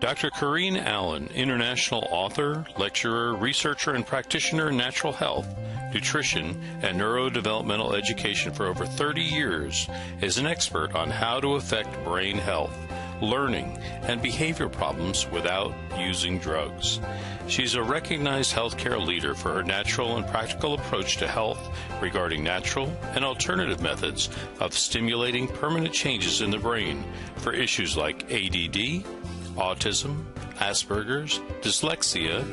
Dr. Corinne Allen, international author, lecturer, researcher, and practitioner in natural health, nutrition, and neurodevelopmental education for over 30 years, is an expert on how to affect brain health, learning, and behavior problems without using drugs. She's a recognized healthcare leader for her natural and practical approach to health regarding natural and alternative methods of stimulating permanent changes in the brain for issues like ADD, autism, Asperger's, dyslexia,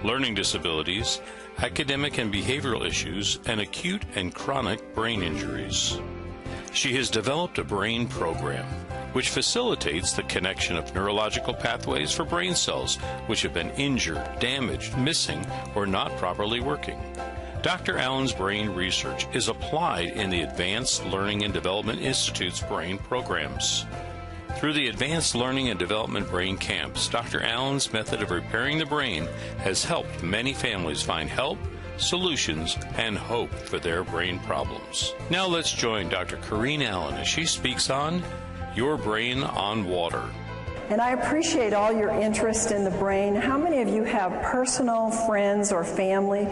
learning disabilities, academic and behavioral issues, and acute and chronic brain injuries. She has developed a brain program which facilitates the connection of neurological pathways for brain cells which have been injured, damaged, missing, or not properly working. Dr. Allen's brain research is applied in the Advanced Learning and Development Institute's brain programs. Through the Advanced Learning and Development Brain Camps, Dr. Allen's method of repairing the brain has helped many families find help, solutions, and hope for their brain problems. Now let's join Dr. Corinne Allen as she speaks on Your Brain on Water. And I appreciate all your interest in the brain. How many of you have personal friends or family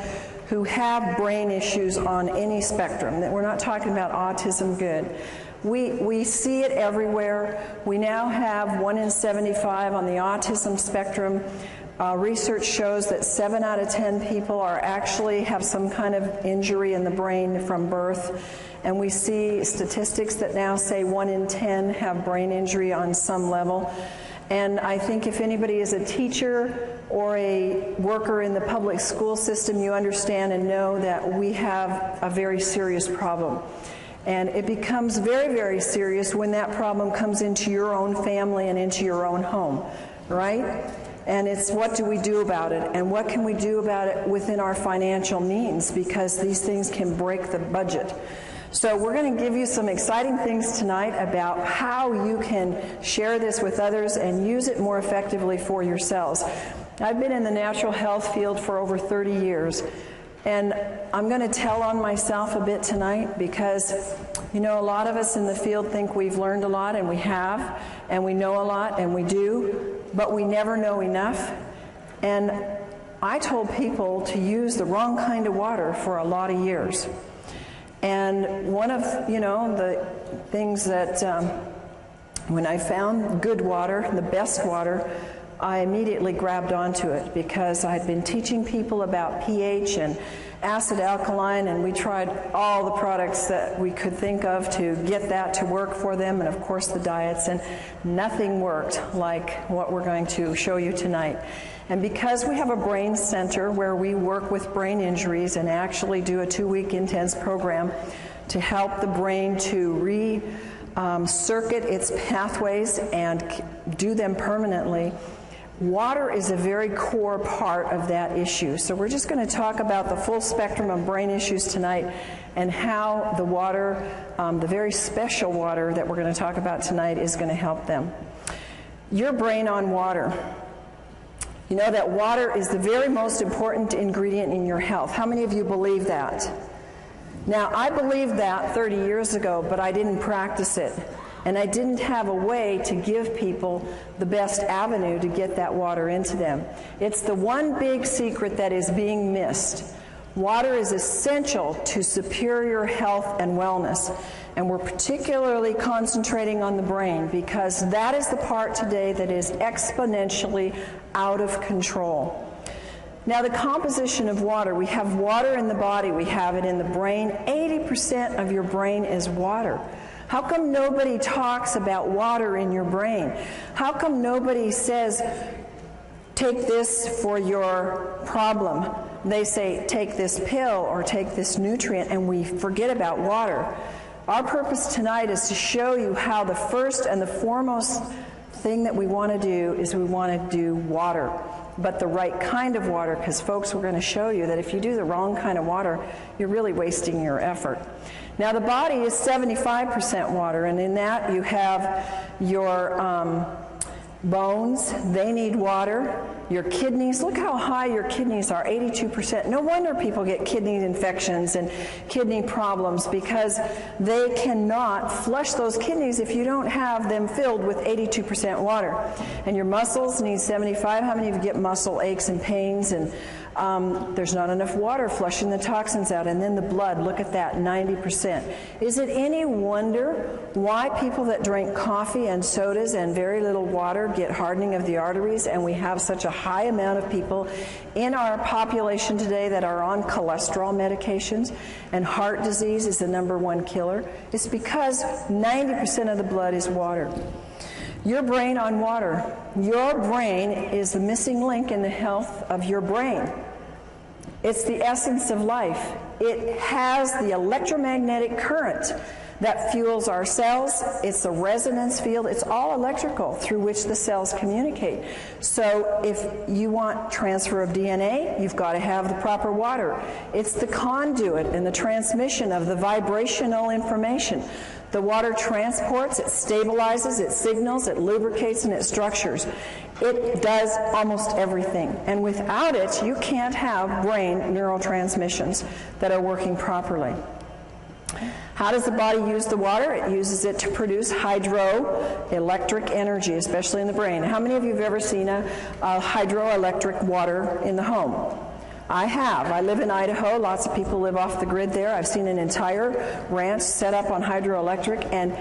who have brain issues on any spectrum? That we're not talking about autism, good. We see it everywhere. We now have 1 in 75 on the autism spectrum. Research shows that 7 out of 10 people actually have some kind of injury in the brain from birth. And we see statistics that now say 1 in 10 have brain injury on some level. And I think if anybody is a teacher or a worker in the public school system, you understand and know that we have a very serious problem. And it becomes very, very serious when that problem comes into your own family and into your own home, right? And it's what do we do about it? And what can we do about it within our financial means? Because these things can break the budget. So we're going to give you some exciting things tonight about how you can share this with others and use it more effectively for yourselves. I've been in the natural health field for over 30 years. And I'm going to tell on myself a bit tonight because, you know, a lot of us in the field think we've learned a lot, and we have, and we know a lot, and we do, but we never know enough. And I told people to use the wrong kind of water for a lot of years. And one of, you know, the things that when I found good water, the best water, I immediately grabbed onto it because I'd been teaching people about pH and acid alkaline, and we tried all the products that we could think of to get that to work for them, and of course the diets, and nothing worked like what we're going to show you tonight. And because we have a brain center where we work with brain injuries and actually do a 2-week intense program to help the brain to circuit its pathways and do them permanently, water is a very core part of that issue. So we're just going to talk about the full spectrum of brain issues tonight and how the water, the very special water that we're going to talk about tonight, is going to help them. Your brain on water. You know that water is the very most important ingredient in your health. How many of you believe that? Now, I believed that 30 years ago, but I didn't practice it. And I didn't have a way to give people the best avenue to get that water into them. It's the one big secret that is being missed. Water is essential to superior health and wellness. And we're particularly concentrating on the brain because that is the part today that is exponentially out of control. Now, the composition of water, we have water in the body, we have it in the brain. 80% of your brain is water. How come nobody talks about water in your brain? How come nobody says, take this for your problem? They say, take this pill or take this nutrient, and we forget about water. Our purpose tonight is to show you how the first and the foremost thing that we want to do is we want to do water, but the right kind of water, because folks, we're going to show you that if you do the wrong kind of water, you're really wasting your effort. Now, the body is 75% water, and in that you have your bones, they need water. Your kidneys, look how high your kidneys are, 82%. No wonder people get kidney infections and kidney problems, because they cannot flush those kidneys if you don't have them filled with 82% water. And your muscles need 75. How many of you get muscle aches and pains, and there's not enough water flushing the toxins out? And then the blood, look at that, 90%. Is it any wonder why people that drink coffee and sodas and very little water get hardening of the arteries, and we have such a high amount of people in our population today that are on cholesterol medications, and heart disease is the #1 killer? It's because 90% of the blood is water. Your brain on water. Your brain is the missing link in the health of your brain. It's the essence of life. It has the electromagnetic current that fuels our cells. It's the resonance field. It's all electrical through which the cells communicate. So if you want transfer of DNA, you've got to have the proper water. It's the conduit and the transmission of the vibrational information. The water transports, it stabilizes, it signals, it lubricates, and it structures. It does almost everything. And without it, you can't have brain neurotransmissions that are working properly. How does the body use the water? It uses it to produce hydroelectric energy, especially in the brain. How many of you have ever seen a hydroelectric water in the home? I have. I live in Idaho. Lots of people live off the grid there. I've seen an entire ranch set up on hydroelectric, and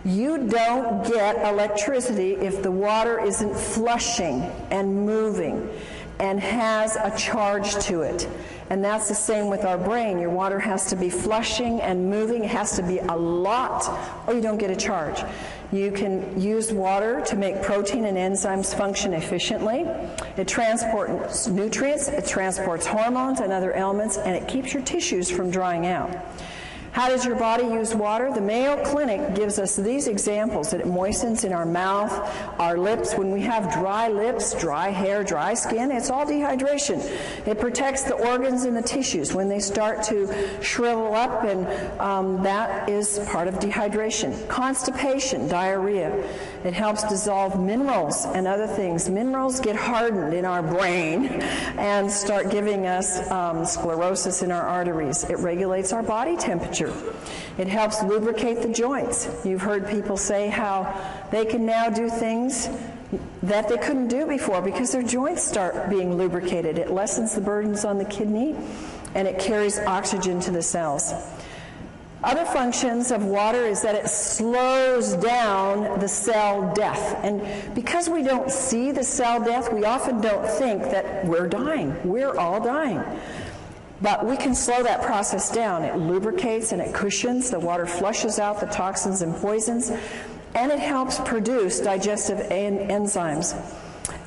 you don't get electricity if the water isn't flushing and moving and has a charge to it. And that's the same with our brain. Your water has to be flushing and moving. It has to be a lot, or you don't get a charge. You can use water to make protein and enzymes function efficiently. It transports nutrients, it transports hormones and other elements, and it keeps your tissues from drying out. How does your body use water? The Mayo Clinic gives us these examples, that it moistens in our mouth, our lips. When we have dry lips, dry hair, dry skin, it's all dehydration. It protects the organs and the tissues when they start to shrivel up, and that is part of dehydration. Constipation, diarrhea. It helps dissolve minerals and other things. Minerals get hardened in our brain and start giving us sclerosis in our arteries. It regulates our body temperature. It helps lubricate the joints. You've heard people say how they can now do things that they couldn't do before because their joints start being lubricated. It lessens the burdens on the kidney, and it carries oxygen to the cells. Other functions of water is that it slows down the cell death. And because we don't see the cell death, we often don't think that we're dying. We're all dying. But we can slow that process down. It lubricates and it cushions. The water flushes out the toxins and poisons, and it helps produce digestive enzymes.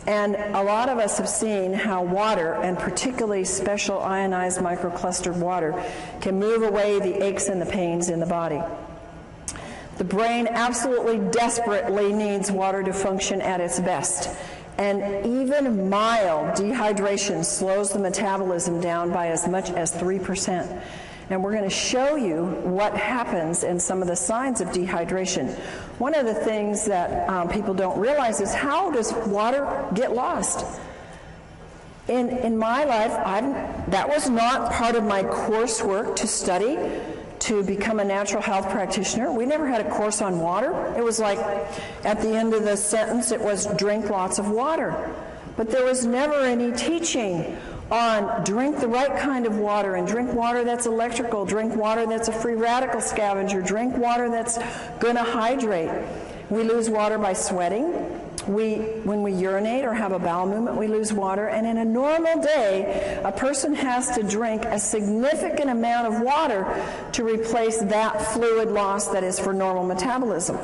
And a lot of us have seen how water, and particularly special ionized microclustered water, can move away the aches and the pains in the body. The brain absolutely desperately needs water to function at its best. And even mild dehydration slows the metabolism down by as much as 3%. And we're going to show you what happens and some of the signs of dehydration. One of the things that people don't realize is, how does water get lost? In my life, that was not part of my coursework to study to become a natural health practitioner. We never had a course on water. It was like, at the end of the sentence, it was drink lots of water. But there was never any teaching on drink the right kind of water, and drink water that's electrical, drink water that's a free radical scavenger, drink water that's going to hydrate. We lose water by sweating. When we urinate or have a bowel movement, we lose water. And in a normal day, a person has to drink a significant amount of water to replace that fluid loss that is for normal metabolism.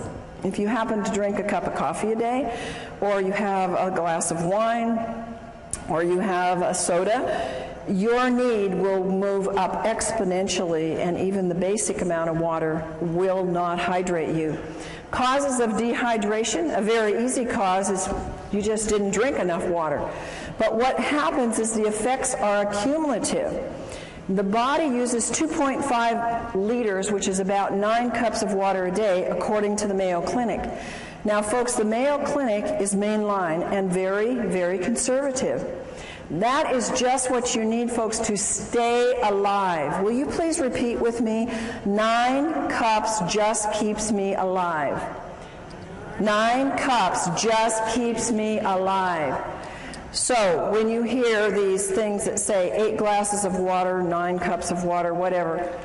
If you happen to drink a cup of coffee a day, or you have a glass of wine, or you have a soda, your need will move up exponentially, and even the basic amount of water will not hydrate you. Causes of dehydration, a very easy cause is you just didn't drink enough water. But what happens is the effects are accumulative. The body uses 2.5 liters, which is about 9 cups of water a day, according to the Mayo Clinic. Now, folks, the Mayo Clinic is mainline and very, very conservative. That is just what you need, folks, to stay alive. Will you please repeat with me? 9 cups just keeps me alive. 9 cups just keeps me alive. So when you hear these things that say 8 glasses of water, 9 cups of water, whatever,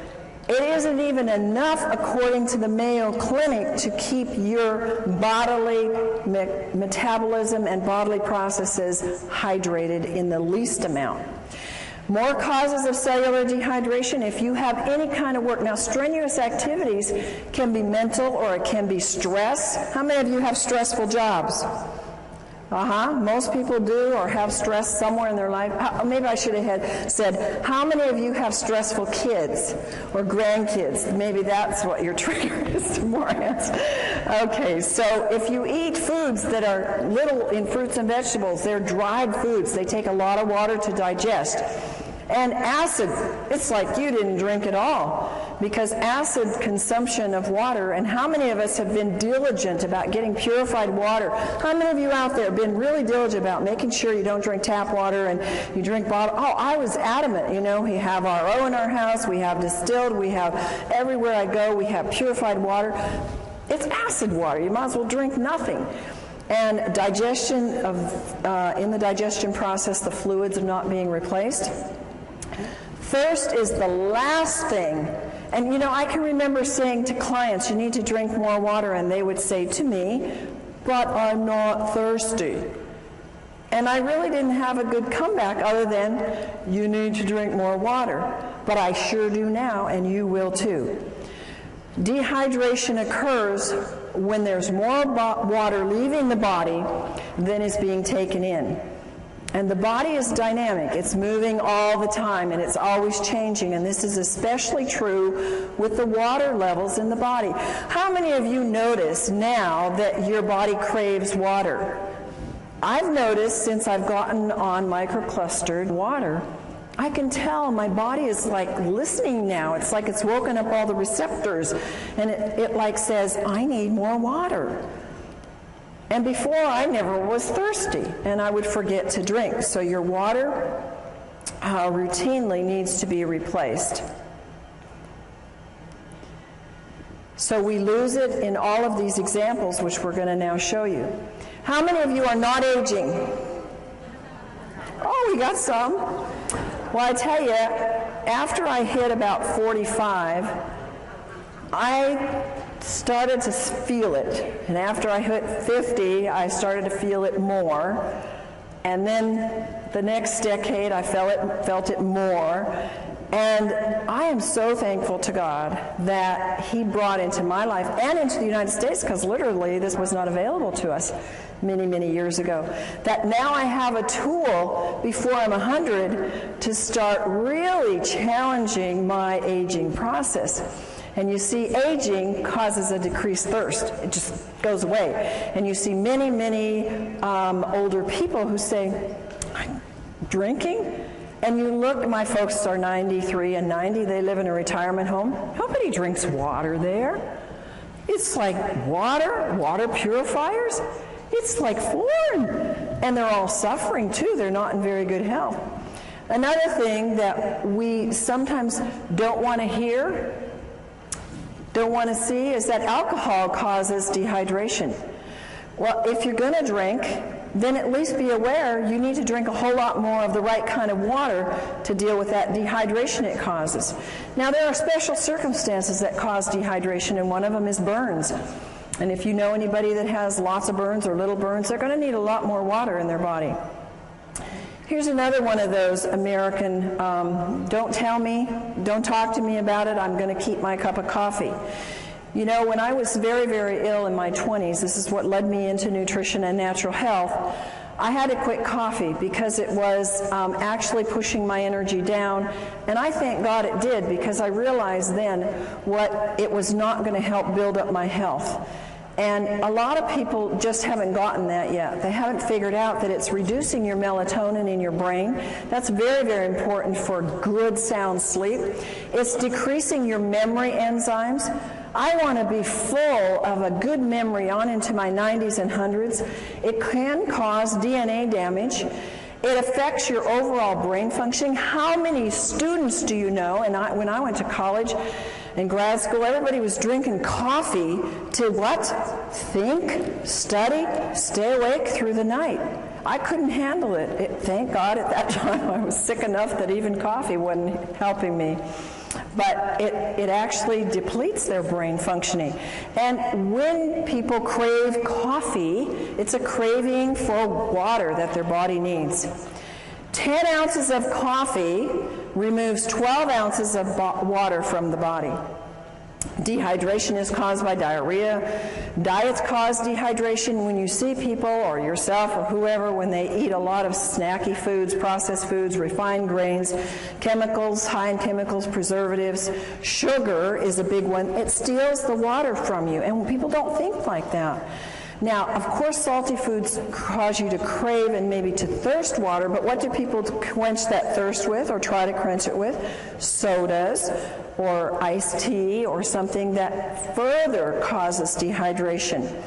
it isn't even enough, according to the Mayo Clinic, to keep your bodily metabolism and bodily processes hydrated in the least amount. More causes of cellular dehydration if you have any kind of work. Now, strenuous activities can be mental or it can be stress. How many of you have stressful jobs? Most people do or have stress somewhere in their life. Maybe I should have said, how many of you have stressful kids or grandkids? Maybe that's what your trigger is to more answers. Okay, so if you eat foods that are little in fruits and vegetables, they're dried foods. They take a lot of water to digest. And acid, it's like you didn't drink at all, because acid consumption of water, and how many of us have been diligent about getting purified water? How many of you out there have been really diligent about making sure you don't drink tap water and you drink bottled? Oh, I was adamant. You know, we have RO in our house, we have distilled, we have everywhere I go, we have purified water. It's acid water. You might as well drink nothing. And digestion in the digestion process, the fluids are not being replaced. Thirst is the last thing. And you know, I can remember saying to clients, you need to drink more water, and they would say to me, but I'm not thirsty. And I really didn't have a good comeback other than, you need to drink more water. But I sure do now, and you will too. Dehydration occurs when there's more water leaving the body than is being taken in. And the body is dynamic. It's moving all the time, and it's always changing. And this is especially true with the water levels in the body. How many of you notice now that your body craves water? I've noticed since I've gotten on microclustered water, I can tell my body is like listening now. It's like it's woken up all the receptors, and it like says, I need more water. And before, I never was thirsty, and I would forget to drink. So your water routinely needs to be replaced. So we lose it in all of these examples, which we're going to now show you. How many of you are not aging? Oh, we got some. Well, I tell you, after I hit about 45, I started to feel it. And after I hit 50, I started to feel it more. And then the next decade, I felt it more. And I am so thankful to God that He brought into my life and into the United States, because literally this was not available to us many, many years ago, that now I have a tool before I'm 100 to start really challenging my aging process. And you see, aging causes a decreased thirst. It just goes away. And you see many, many older people who say, drinking? And you look, my folks are 93 and 90. They live in a retirement home. Nobody drinks water there. It's like water purifiers. It's like foreign. And they're all suffering, too. They're not in very good health. Another thing that we sometimes don't want to hear, don't want to see, is that alcohol causes dehydration. Well, if you're going to drink, then at least be aware you need to drink a whole lot more of the right kind of water to deal with that dehydration it causes. Now, there are special circumstances that cause dehydration, and one of them is burns. And if you know anybody that has lots of burns or little burns, they're going to need a lot more water in their body. Here's another one of those American, don't tell me, don't talk to me about it, I'm going to keep my cup of coffee. You know, when I was very, very ill in my 20s, this is what led me into nutrition and natural health, I had to quit coffee because it was actually pushing my energy down. And I thank God it did, because I realized then what it was not going to help build up my health. And a lot of people just haven't gotten that yet. They haven't figured out that it's reducing your melatonin in your brain. That's very, very important for good, sound sleep. It's decreasing your memory enzymes. I want to be full of a good memory on into my 90s and 100s. It can cause DNA damage. It affects your overall brain functioning. How many students do you know? And when I went to college and grad school, everybody was drinking coffee to what? Think, study, stay awake through the night. I couldn't handle it. Thank God at that time I was sick enough that even coffee wasn't helping me. But it actually depletes their brain functioning. And when people crave coffee, it's a craving for water that their body needs. 10 ounces of coffee removes 12 ounces of water from the body. Dehydration is caused by diarrhea. Diets cause dehydration. When you see people or yourself or whoever, when they eat a lot of snacky foods, processed foods, refined grains, chemicals, high in chemicals, preservatives, sugar is a big one. It steals the water from you, and people don't think like that. Now, of course, salty foods cause you to crave and maybe to thirst water, but what do people quench that thirst with or try to quench it with? Sodas or iced tea or something that further causes dehydration.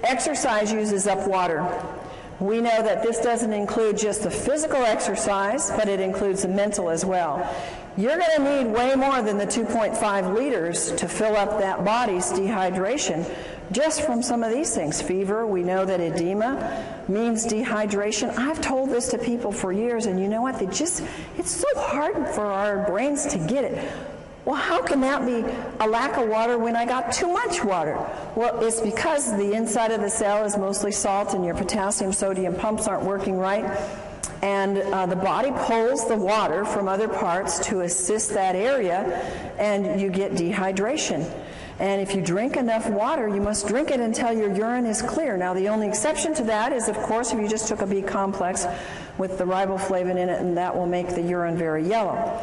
Exercise uses up water. We know that this doesn't include just the physical exercise, but it includes the mental as well. You're going to need way more than the 2.5 liters to fill up that body's dehydration just from some of these things. Fever, we know that edema means dehydration. I've told this to people for years, and you know what? It's so hard for our brains to get it. Well, how can that be a lack of water when I got too much water? Well, it's because the inside of the cell is mostly salt and your potassium, sodium pumps aren't working right. And the body pulls the water from other parts to assist that area, and you get dehydration. And if you drink enough water, you must drink it until your urine is clear. Now, the only exception to that is, of course, if you just took a B complex with the riboflavin in it, and that will make the urine very yellow.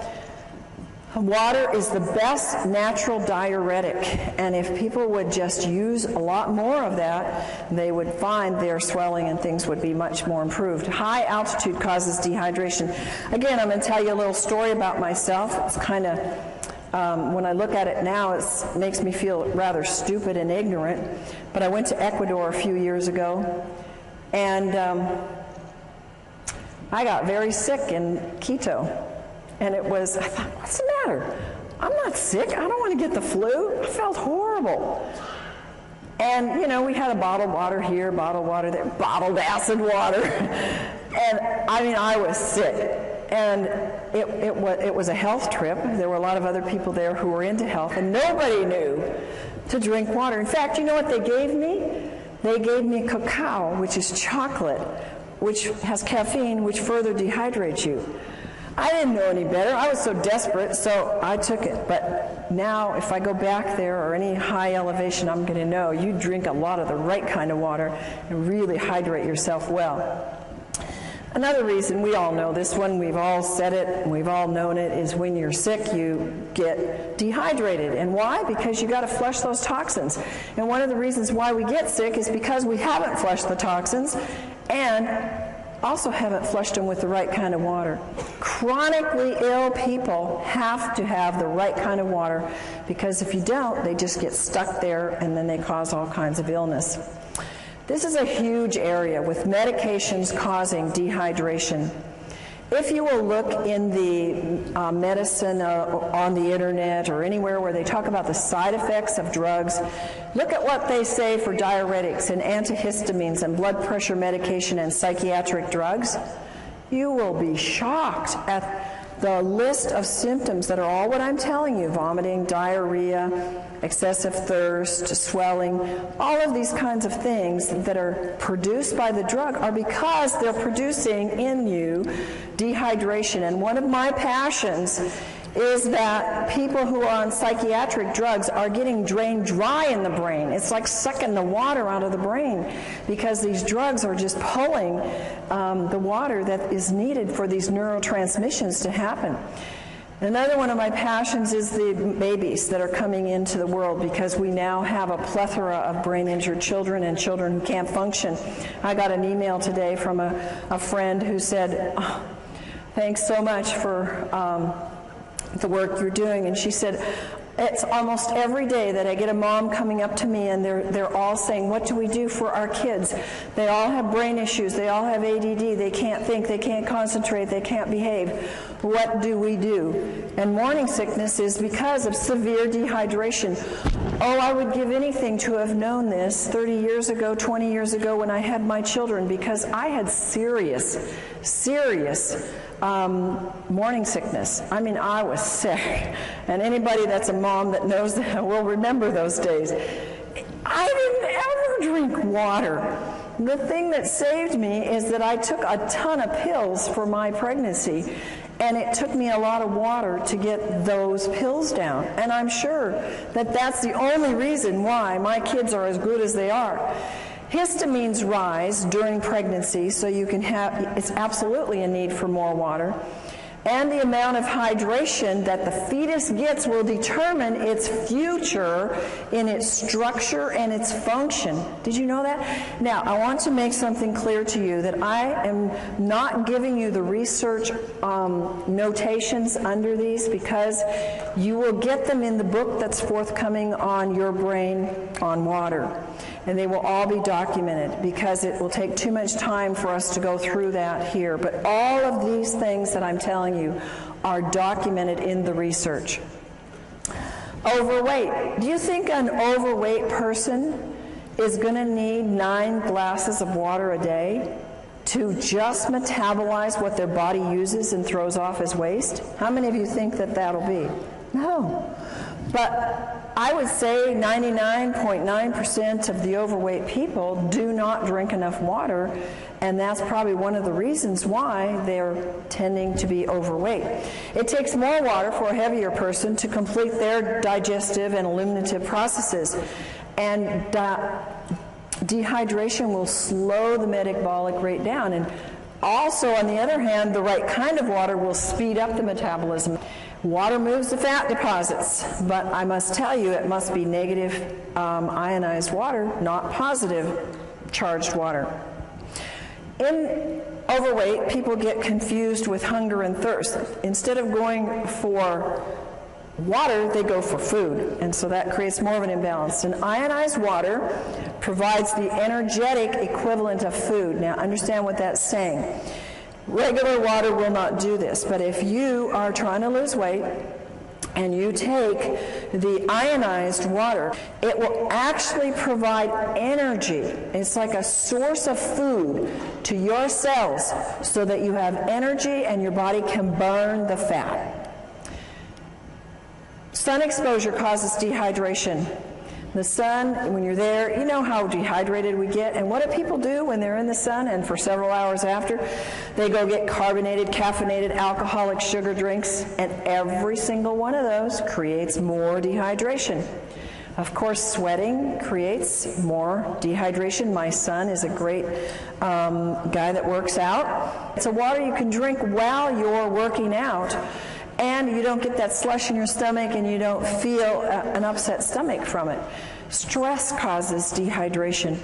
Water is the best natural diuretic, and if people would just use a lot more of that, they would find their swelling and things would be much more improved. High altitude causes dehydration. Again, I'm going to tell you a little story about myself. It's kind of, when I look at it now, it makes me feel rather stupid and ignorant, but I went to Ecuador a few years ago, and I got very sick in Quito. And I thought, what's the matter? I'm not sick. I don't want to get the flu. I felt horrible. And, you know, we had a bottled water here, bottled water there, bottled acid water. And, I mean, I was sick. And it was a health trip. There were a lot of other people there who were into health, and nobody knew to drink water. In fact, you know what they gave me? They gave me cacao, which is chocolate, which has caffeine, which further dehydrates you. I didn't know any better. I was so desperate, so I took it. But now, if I go back there or any high elevation, I'm going to know you drink a lot of the right kind of water and really hydrate yourself well. Another reason, we all know this one, we've all said it, and we've all known it, is when you're sick, you get dehydrated. And why? Because you got to flush those toxins. And one of the reasons why we get sick is because we haven't flushed the toxins, and also haven't flushed them with the right kind of water. Chronically ill people have to have the right kind of water, because if you don't, they just get stuck there and then they cause all kinds of illness. This is a huge area with medications causing dehydration. If you will look in the medicine on the internet or anywhere where they talk about the side effects of drugs, look at what they say for diuretics and antihistamines and blood pressure medication and psychiatric drugs. You will be shocked at the list of symptoms that are all what I'm telling you: vomiting, diarrhea, excessive thirst, swelling. All of these kinds of things that are produced by the drug are because they're producing in you dehydration. And one of my passions is that people who are on psychiatric drugs are getting drained dry in the brain. It's like sucking the water out of the brain, because these drugs are just pulling the water that is needed for these neurotransmissions to happen. Another one of my passions is the babies that are coming into the world, because we now have a plethora of brain-injured children and children who can't function. I got an email today from a friend who said, "Oh, thanks so much for the work you're doing. And she said, it's almost every day that I get a mom coming up to me and they're all saying, what do we do for our kids? They all have brain issues, they all have ADD, they can't think, they can't concentrate, they can't behave. What do we do? And morning sickness is because of severe dehydration. Oh, I would give anything to have known this 30 years ago, 20 years ago when I had my children, because I had serious morning sickness. I mean, I was sick. And anybody that's a mom that knows that will remember those days. I didn't ever drink water. The thing that saved me is that I took a ton of pills for my pregnancy, and it took me a lot of water to get those pills down. And I'm sure that that's the only reason why my kids are as good as they are. Histamines rise during pregnancy, so you can have, it's absolutely a need for more water. And the amount of hydration that the fetus gets will determine its future in its structure and its function. Did you know that? Now, I want to make something clear to you that I am not giving you the research notations under these, because you will get them in the book that's forthcoming on Your Brain on Water. And they will all be documented, because it will take too much time for us to go through that here. But all of these things that I'm telling you are documented in the research. Overweight. Do you think an overweight person is going to need 9 glasses of water a day to just metabolize what their body uses and throws off as waste? How many of you think that that'll be? No. But I would say 99.9% of the overweight people do not drink enough water, and that's probably one of the reasons why they're tending to be overweight. It takes more water for a heavier person to complete their digestive and eliminative processes, and dehydration will slow the metabolic rate down. And also, on the other hand, the right kind of water will speed up the metabolism. Water moves the fat deposits, but I must tell you it must be negative ionized water, not positive charged water. In overweight, people get confused with hunger and thirst. Instead of going for water, they go for food, and so that creates more of an imbalance. And ionized water provides the energetic equivalent of food. Now, understand what that's saying. Regular water will not do this, but if you are trying to lose weight and you take the ionized water, it will actually provide energy. It's like a source of food to your cells so that you have energy and your body can burn the fat. Sun exposure causes dehydration. The sun, when you're there, you know how dehydrated we get. And what do people do when they're in the sun and for several hours after? They go get carbonated, caffeinated, alcoholic sugar drinks, and every single one of those creates more dehydration. Of course, sweating creates more dehydration. My son is a great guy that works out. It's a water you can drink while you're working out, and you don't get that slush in your stomach, and you don't feel an upset stomach from it. Stress causes dehydration.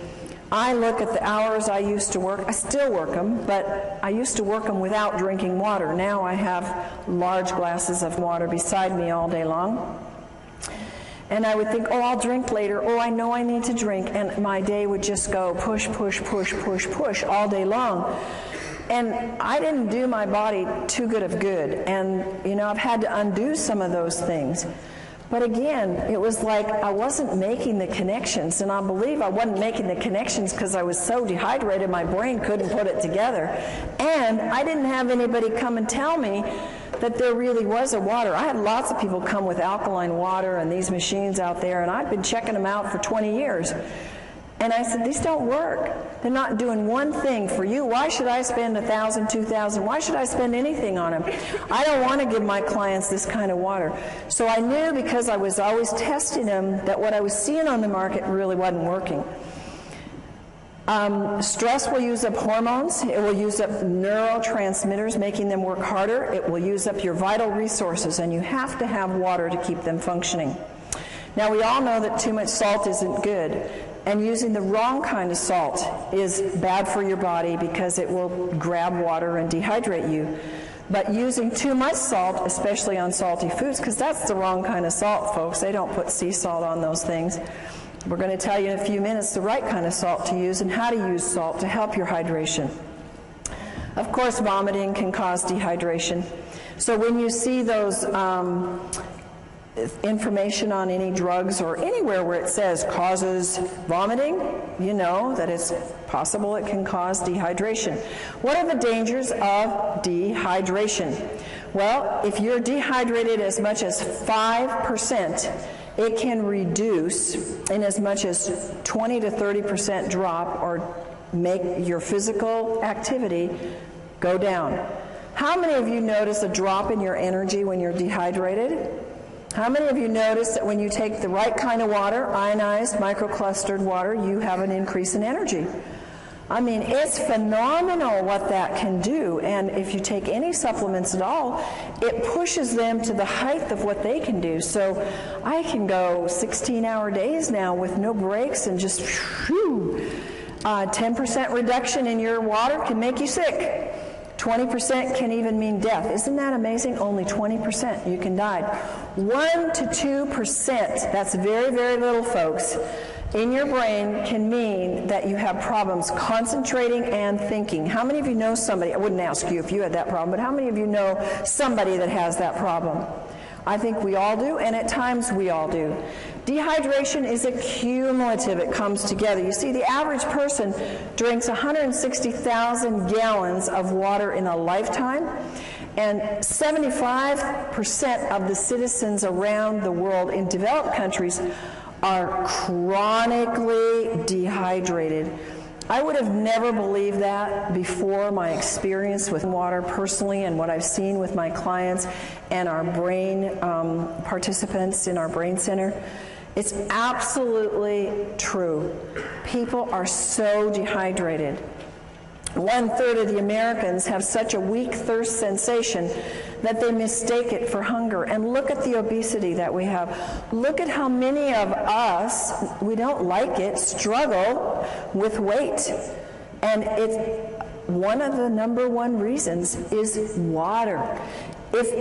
I look at the hours I used to work. I still work them, but I used to work them without drinking water. Now I have large glasses of water beside me all day long. And I would think, oh, I'll drink later. Oh, I know I need to drink. And my day would just go push, push, push, push, push all day long. And I didn't do my body too good of good. And, you know, I've had to undo some of those things. But again, it was like I wasn't making the connections. And I believe I wasn't making the connections because I was so dehydrated my brain couldn't put it together. And I didn't have anybody come and tell me that there really was a water. I had lots of people come with alkaline water and these machines out there, and I'd been checking them out for 20 years. And I said, these don't work. They're not doing one thing for you. Why should I spend $1,000, $2,000? Why should I spend anything on them? I don't want to give my clients this kind of water. So I knew, because I was always testing them, that what I was seeing on the market really wasn't working. Stress will use up hormones. It will use up neurotransmitters, making them work harder. It will use up your vital resources, and you have to have water to keep them functioning. Now, we all know that too much salt isn't good, and using the wrong kind of salt is bad for your body because it will grab water and dehydrate you. But using too much salt, especially on salty foods, because that's the wrong kind of salt, folks. They don't put sea salt on those things. We're going to tell you in a few minutes the right kind of salt to use and how to use salt to help your hydration. Of course, vomiting can cause dehydration. So when you see those information on any drugs or anywhere where it says causes vomiting, you know that it's possible it can cause dehydration. What are the dangers of dehydration? Well, if you're dehydrated as much as 5%, it can reduce in as much as 20 to 30% drop or make your physical activity go down. How many of you notice a drop in your energy when you're dehydrated? How many of you notice that when you take the right kind of water, ionized, microclustered water, you have an increase in energy? I mean, it's phenomenal what that can do, and if you take any supplements at all, it pushes them to the height of what they can do. So I can go 16-hour days now with no breaks and just 10% reduction in your water can make you sick. 20% can even mean death. Isn't that amazing? Only 20% you can die. 1 to 2%, that's very, very little, folks, in your brain can mean that you have problems concentrating and thinking. How many of you know somebody, I wouldn't ask you if you had that problem, but how many of you know somebody that has that problem? I think we all do, and at times we all do. Dehydration is a cumulative. It comes together. You see, the average person drinks 160,000 gallons of water in a lifetime, and 75% of the citizens around the world in developed countries are chronically dehydrated. I would have never believed that before my experience with water personally and what I've seen with my clients and our brain participants in our brain center. It's absolutely true. People are so dehydrated. 1/3 of the Americans have such a weak thirst sensation that they mistake it for hunger. And look at the obesity that we have. Look at how many of us, we don't like it, struggle with weight. And it's one of the number one reasons is water. If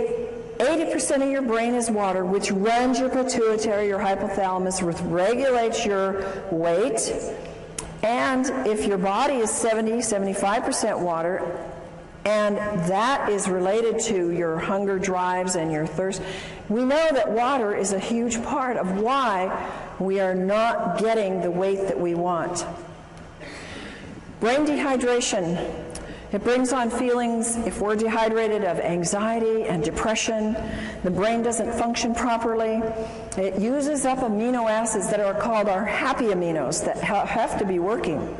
80% of your brain is water, which runs your pituitary, your hypothalamus, which regulates your weight, and if your body is 70-75% water, and that is related to your hunger drives and your thirst, we know that water is a huge part of why we are not getting the weight that we want. Brain dehydration. It brings on feelings, if we're dehydrated, of anxiety and depression. The brain doesn't function properly. It uses up amino acids that are called our happy aminos that have to be working.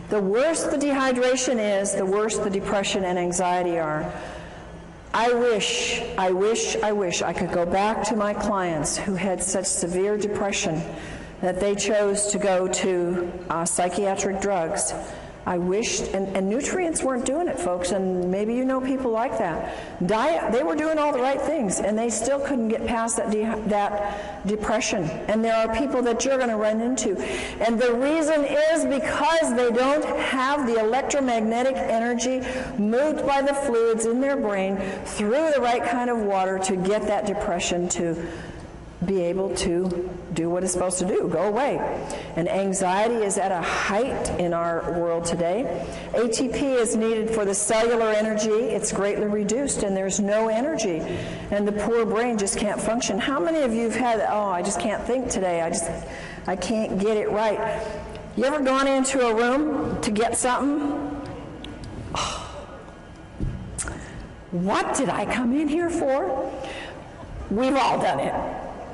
The worse the dehydration is, the worse the depression and anxiety are. I wish I could go back to my clients who had such severe depression that they chose to go to psychiatric drugs. I wished, and nutrients weren't doing it, folks, and maybe you know people like that. Diet, they were doing all the right things, and they still couldn't get past that depression. And there are people that you're going to run into. And the reason is because they don't have the electromagnetic energy moved by the fluids in their brain through the right kind of water to get that depression to be able to do what it's supposed to do, go away. And anxiety is at a height in our world today. ATP is needed for the cellular energy. It's greatly reduced, and there's no energy. And the poor brain just can't function. How many of you have had, I just can't think today. I can't get it right. You ever gone into a room to get something? What did I come in here for? We've all done it.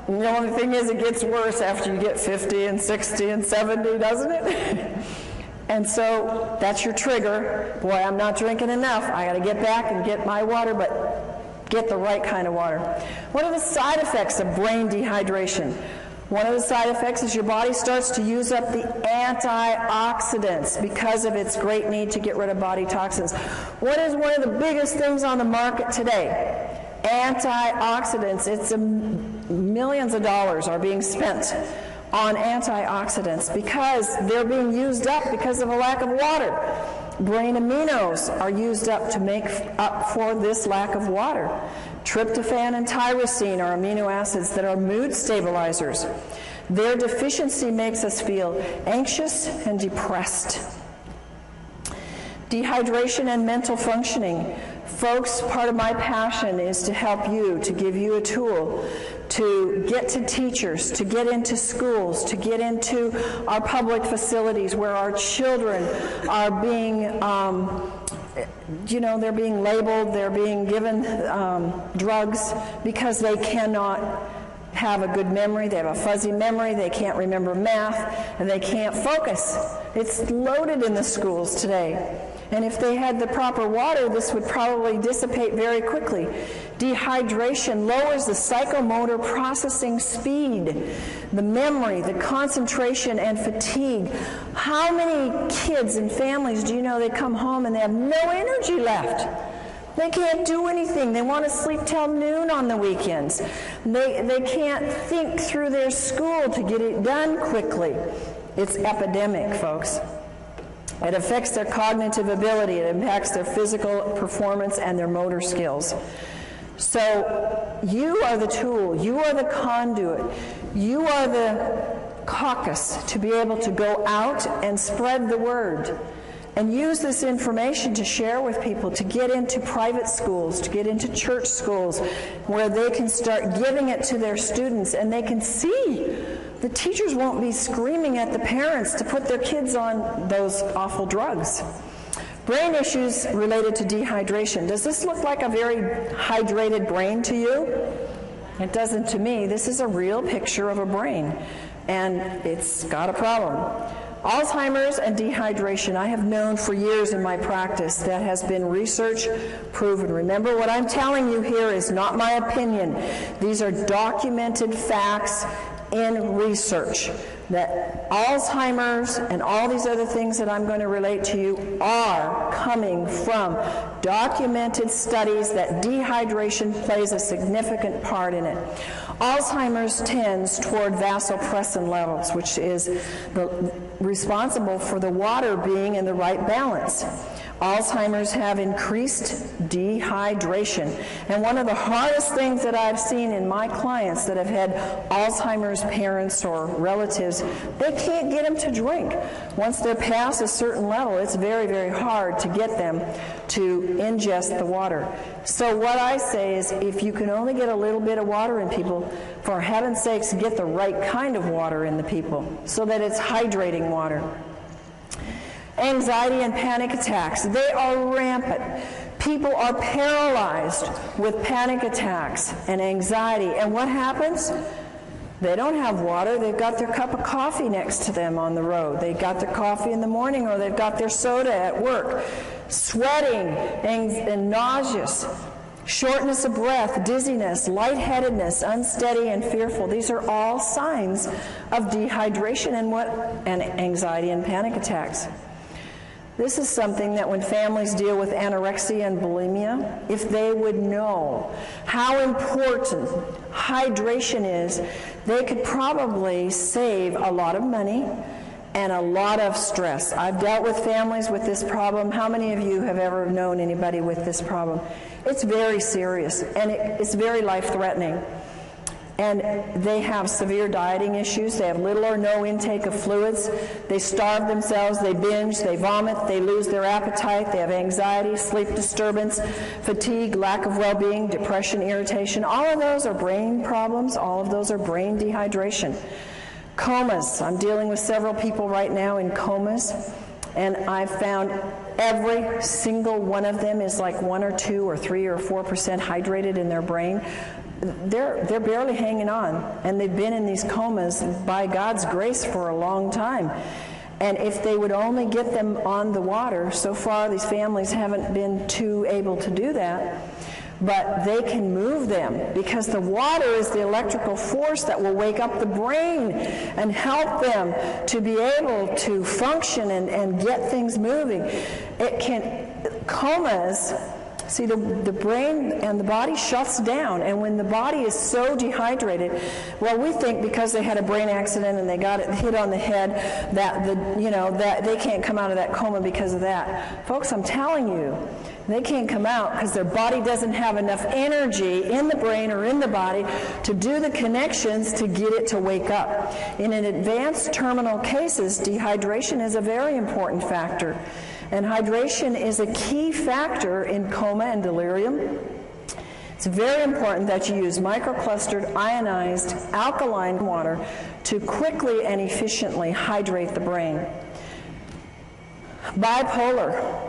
And the only thing is, it gets worse after you get 50 and 60 and 70, doesn't it? And so that's your trigger. Boy, I'm not drinking enough. I got to get back and get my water, but get the right kind of water. What are the side effects of brain dehydration? One of the side effects is your body starts to use up the antioxidants because of its great need to get rid of body toxins. What is one of the biggest things on the market today? Antioxidants. It's millions of dollars are being spent on antioxidants because they're being used up because of a lack of water. Brain aminos are used up to make up for this lack of water. Tryptophan and tyrosine are amino acids that are mood stabilizers. Their deficiency makes us feel anxious and depressed. Dehydration and mental functioning. Folks, part of my passion is to help you, to give you a tool to get to teachers, to get into schools, to get into our public facilities where our children are being, they're being labeled, they're being given drugs because they cannot have a good memory, they have a fuzzy memory, they can't remember math, and they can't focus. It's loaded in the schools today. And if they had the proper water, this would probably dissipate very quickly. Dehydration lowers the psychomotor processing speed, the memory, the concentration, and fatigue. How many kids and families do you know they come home and they have no energy left? They can't do anything. They want to sleep till noon on the weekends. They can't think through their school to get it done quickly. It's epidemic, folks. It affects their cognitive ability. It impacts their physical performance and their motor skills. So you are the tool. You are the conduit. You are the caucus to be able to go out and spread the word and use this information to share with people, to get into private schools, to get into church schools, where they can start giving it to their students and they can see. The teachers won't be screaming at the parents to put their kids on those awful drugs. Brain issues related to dehydration. Does this look like a very hydrated brain to you? It doesn't to me. This is a real picture of a brain, and it's got a problem. Alzheimer's and dehydration, I have known for years in my practice. That has been research proven. Remember, what I'm telling you here is not my opinion. These are documented facts in research, that Alzheimer's and all these other things that I'm going to relate to you are coming from documented studies that dehydration plays a significant part in it. Alzheimer's tends toward vasopressin levels, which is responsible for the water being in the right balance. Alzheimer's have increased dehydration. And one of the hardest things that I've seen in my clients that have had Alzheimer's parents or relatives, they can't get them to drink. Once they're past a certain level, it's very, very hard to get them to ingest the water. So what I say is, if you can only get a little bit of water in people, for heaven's sakes, get the right kind of water in the people so that it's hydrating water. Anxiety and panic attacks, they are rampant. People are paralyzed with panic attacks and anxiety. And what happens? They don't have water. They've got their cup of coffee next to them on the road. They got their coffee in the morning, or they've got their soda at work. Sweating and nauseous, shortness of breath, dizziness, lightheadedness, unsteady and fearful. These are all signs of dehydration and anxiety and panic attacks. This is something that when families deal with anorexia and bulimia, if they would know how important hydration is, they could probably save a lot of money and a lot of stress. I've dealt with families with this problem. How many of you have ever known anybody with this problem? It's very serious, and it's very life-threatening. And they have severe dieting issues. They have little or no intake of fluids. They starve themselves. They binge. They vomit. They lose their appetite. They have anxiety, sleep disturbance, fatigue, lack of well-being, depression, irritation. All of those are brain problems. All of those are brain dehydration. Comas. I'm dealing with several people right now in comas. And I've found every single one of them is like 1 or 2 or 3 or 4% hydrated in their brain. They're barely hanging on, and they've been in these comas by God's grace for a long time. And if they would only get them on the water, so far these families haven't been too able to do that, but they can move them, because the water is the electrical force that will wake up the brain and help them to be able to function and get things moving. Comas See, the brain and the body shuts down, and when the body is so dehydrated, well, we think because they had a brain accident and they got it hit on the head that that they can't come out of that coma because of that. Folks, I'm telling you, they can't come out because their body doesn't have enough energy in the brain or in the body to do the connections to get it to wake up. In an advanced terminal cases, dehydration is a very important factor. And hydration is a key factor in coma and delirium. It's very important that you use microclustered, ionized, alkaline water to quickly and efficiently hydrate the brain. Bipolar.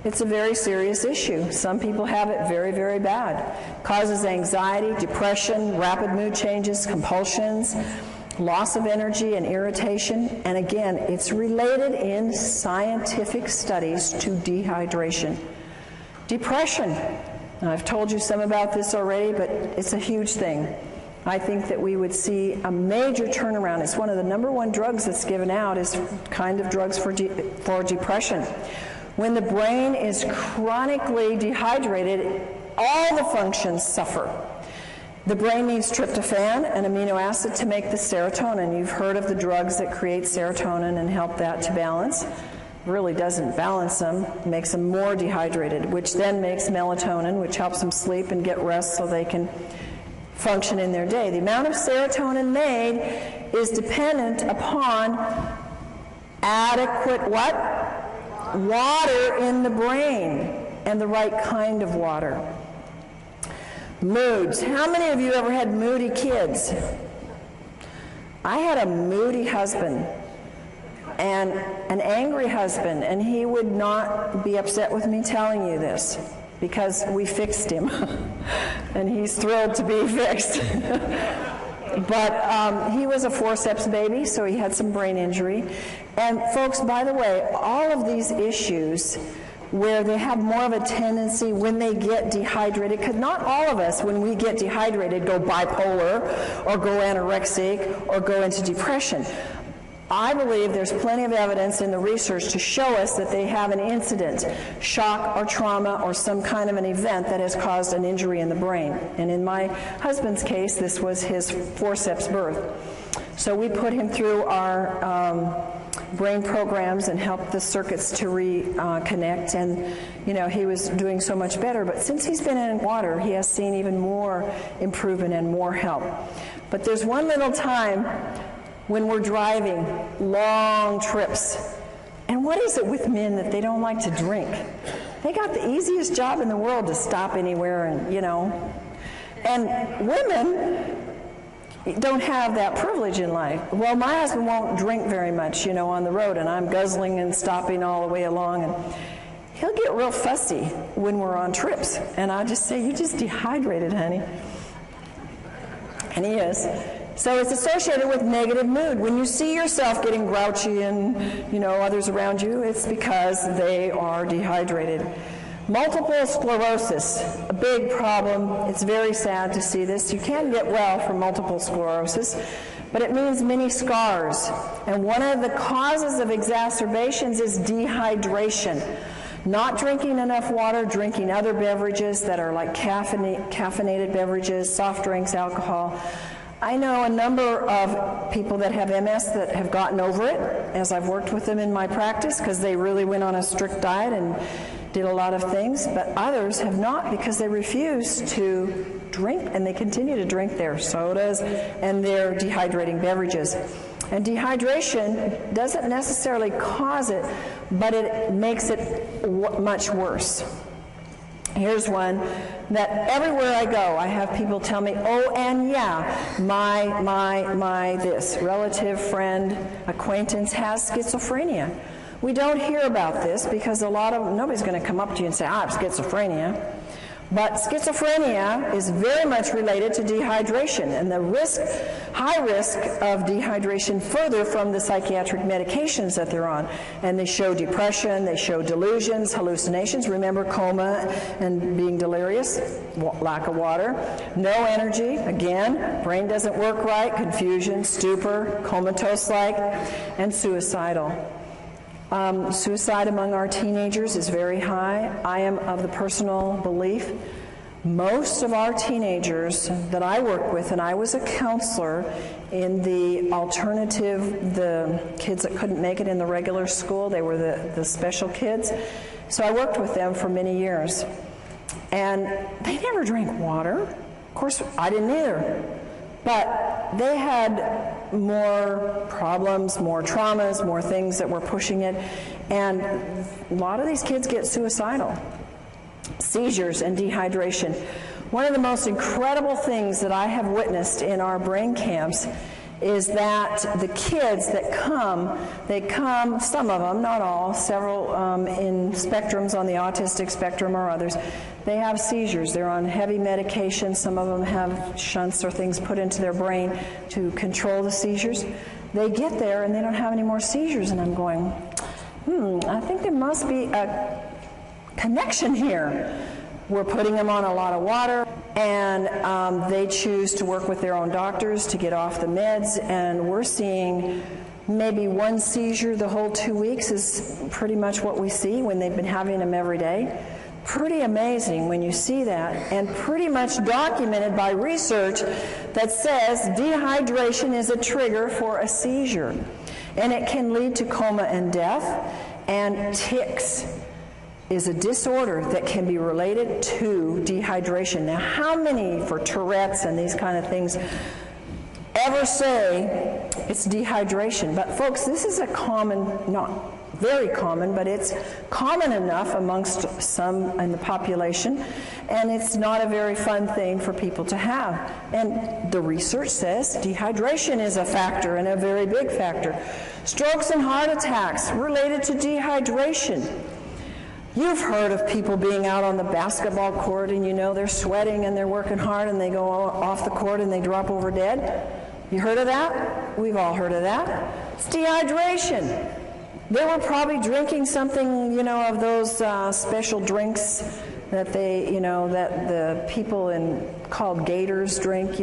It's a very serious issue. Some people have it very, very bad. Causes anxiety, depression, rapid mood changes, compulsions, loss of energy and irritation, and again, it's related in scientific studies to dehydration. Depression. Now, I've told you some about this already, but it's a huge thing. I think that we would see a major turnaround. It's one of the #1 drugs that's given out is kind of drugs for depression. When the brain is chronically dehydrated, all the functions suffer. The brain needs tryptophan, an amino acid, to make the serotonin. You've heard of the drugs that create serotonin and help that to balance. Really doesn't balance them, makes them more dehydrated, which then makes melatonin, which helps them sleep and get rest so they can function in their day. The amount of serotonin made is dependent upon adequate what? Water in the brain, and the right kind of water. Moods. How many of you ever had moody kids? I had a moody husband and an angry husband, and he would not be upset with me telling you this because we fixed him and he's thrilled to be fixed. But he was a forceps baby, so he had some brain injury. And folks, by the way, all of these issues where they have more of a tendency when they get dehydrated, because not all of us, when we get dehydrated, go bipolar or go anorexic or go into depression. I believe there's plenty of evidence in the research to show us that they have an incident, shock or trauma or some kind of an event that has caused an injury in the brain. And in my husband's case, this was his forceps birth. So we put him through our brain programs and helped the circuits to reconnect, and he was doing so much better. But since he's been in water, he has seen even more improvement and more help. But there's one little time when we're driving long trips, and what is it with men that they don't like to drink? They got the easiest job in the world to stop anywhere, and women don't have that privilege in life. Well, my husband won't drink very much, on the road, and I'm guzzling and stopping all the way along, and he'll get real fussy when we're on trips, and I just say, "You just dehydrated, honey." And he is. So it's associated with negative mood. When you see yourself getting grouchy and, others around you, it's because they are dehydrated. Multiple sclerosis, a big problem. It's very sad to see this. You can get well from multiple sclerosis, but it means many scars. And one of the causes of exacerbations is dehydration. Not drinking enough water, drinking other beverages that are like caffeinated beverages, soft drinks, alcohol. I know a number of people that have MS that have gotten over it as I've worked with them in my practice because they really went on a strict diet and did a lot of things, but others have not because they refuse to drink, and they continue to drink their sodas and their dehydrating beverages. And dehydration doesn't necessarily cause it, but it makes it much worse. Here's one that everywhere I go, I have people tell me, "Oh, and yeah, my this relative, friend, acquaintance has schizophrenia." We don't hear about this because nobody's going to come up to you and say, "I have schizophrenia." But schizophrenia is very much related to dehydration, and the high risk of dehydration further from the psychiatric medications that they're on. And they show depression, they show delusions, hallucinations. Remember coma and being delirious, lack of water, no energy, again, brain doesn't work right, confusion, stupor, comatose-like, and suicidal. Suicide among our teenagers is very high. I am of the personal belief most of our teenagers that I work with, and I was a counselor in the alternative, the kids that couldn't make it in the regular school, they were the special kids. So I worked with them for many years. And they never drank water. Of course, I didn't either. But they had more problems, more traumas, more things that were pushing it. And a lot of these kids get suicidal. Seizures and dehydration. One of the most incredible things that I have witnessed in our brain camps is that the kids that come, they come, some of them, not all, several in spectrums on the autistic spectrum or others, they have seizures. They're on heavy medication. Some of them have shunts or things put into their brain to control the seizures. They get there and they don't have any more seizures, and I'm going, I think there must be a connection here. We're putting them on a lot of water, and they choose to work with their own doctors to get off the meds, and we're seeing maybe one seizure the whole 2 weeks is pretty much what we see when they've been having them every day. Pretty amazing when you see that, and pretty much documented by research that says dehydration is a trigger for a seizure, and it can lead to coma and death. And tics is a disorder that can be related to dehydration. Now, how many for Tourette's and these kind of things ever say it's dehydration? But folks, this is a common, not very common, but it's common enough amongst some in the population, and it's not a very fun thing for people to have. And the research says dehydration is a factor, and a very big factor. Strokes and heart attacks related to dehydration. You've heard of people being out on the basketball court and you know they're sweating and they're working hard and they go off the court and they drop over dead. You heard of that? We've all heard of that. It's dehydration. They were probably drinking something, of those special drinks that they, that the people called gators drink,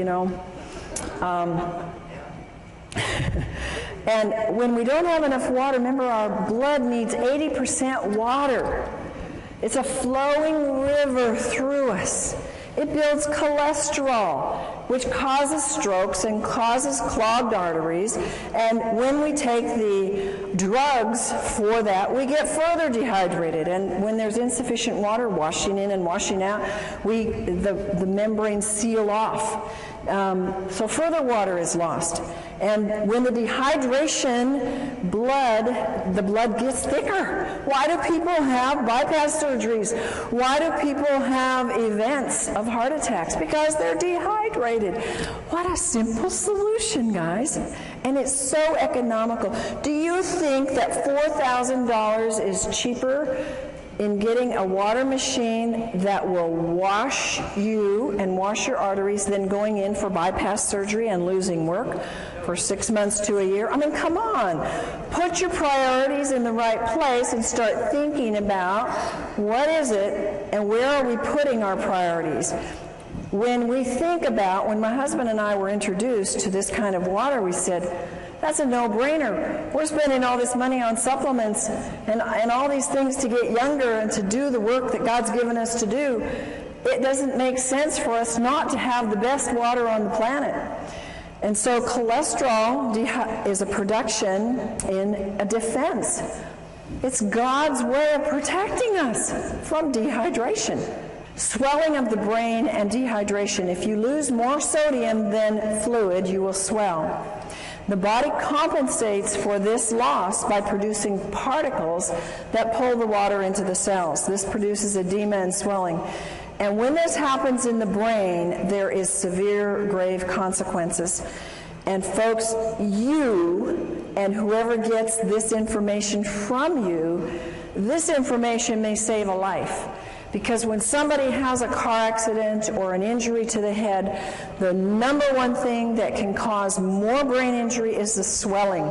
And when we don't have enough water, remember our blood needs 80% water. It's a flowing river through us. It builds cholesterol, which causes strokes and causes clogged arteries. And when we take the drugs for that, we get further dehydrated. And when there's insufficient water washing in and washing out, the membranes seal off. So further water is lost. And when the dehydration, the blood gets thicker. Why do people have bypass surgeries? Why do people have events of heart attacks? Because they're dehydrated. What a simple solution, guys. And it's so economical. Do you think that $4,000 is cheaper in getting a water machine that will wash you and wash your arteries than going in for bypass surgery and losing work for 6 months to a year? I mean, come on. Put your priorities in the right place and start thinking about what is it and where are we putting our priorities. When we think about, when my husband and I were introduced to this kind of water, we said, that's a no-brainer. We're spending all this money on supplements and all these things to get younger and to do the work that God's given us to do. It doesn't make sense for us not to have the best water on the planet. And so cholesterol is a production in a defense. It's God's way of protecting us from dehydration. Swelling of the brain and dehydration. If you lose more sodium than fluid, you will swell. The body compensates for this loss by producing particles that pull the water into the cells. This produces edema and swelling. And when this happens in the brain, there is severe, grave consequences. And folks, you and whoever gets this information from you, this information may save a life. Because when somebody has a car accident or an injury to the head, the number one thing that can cause more brain injury is the swelling.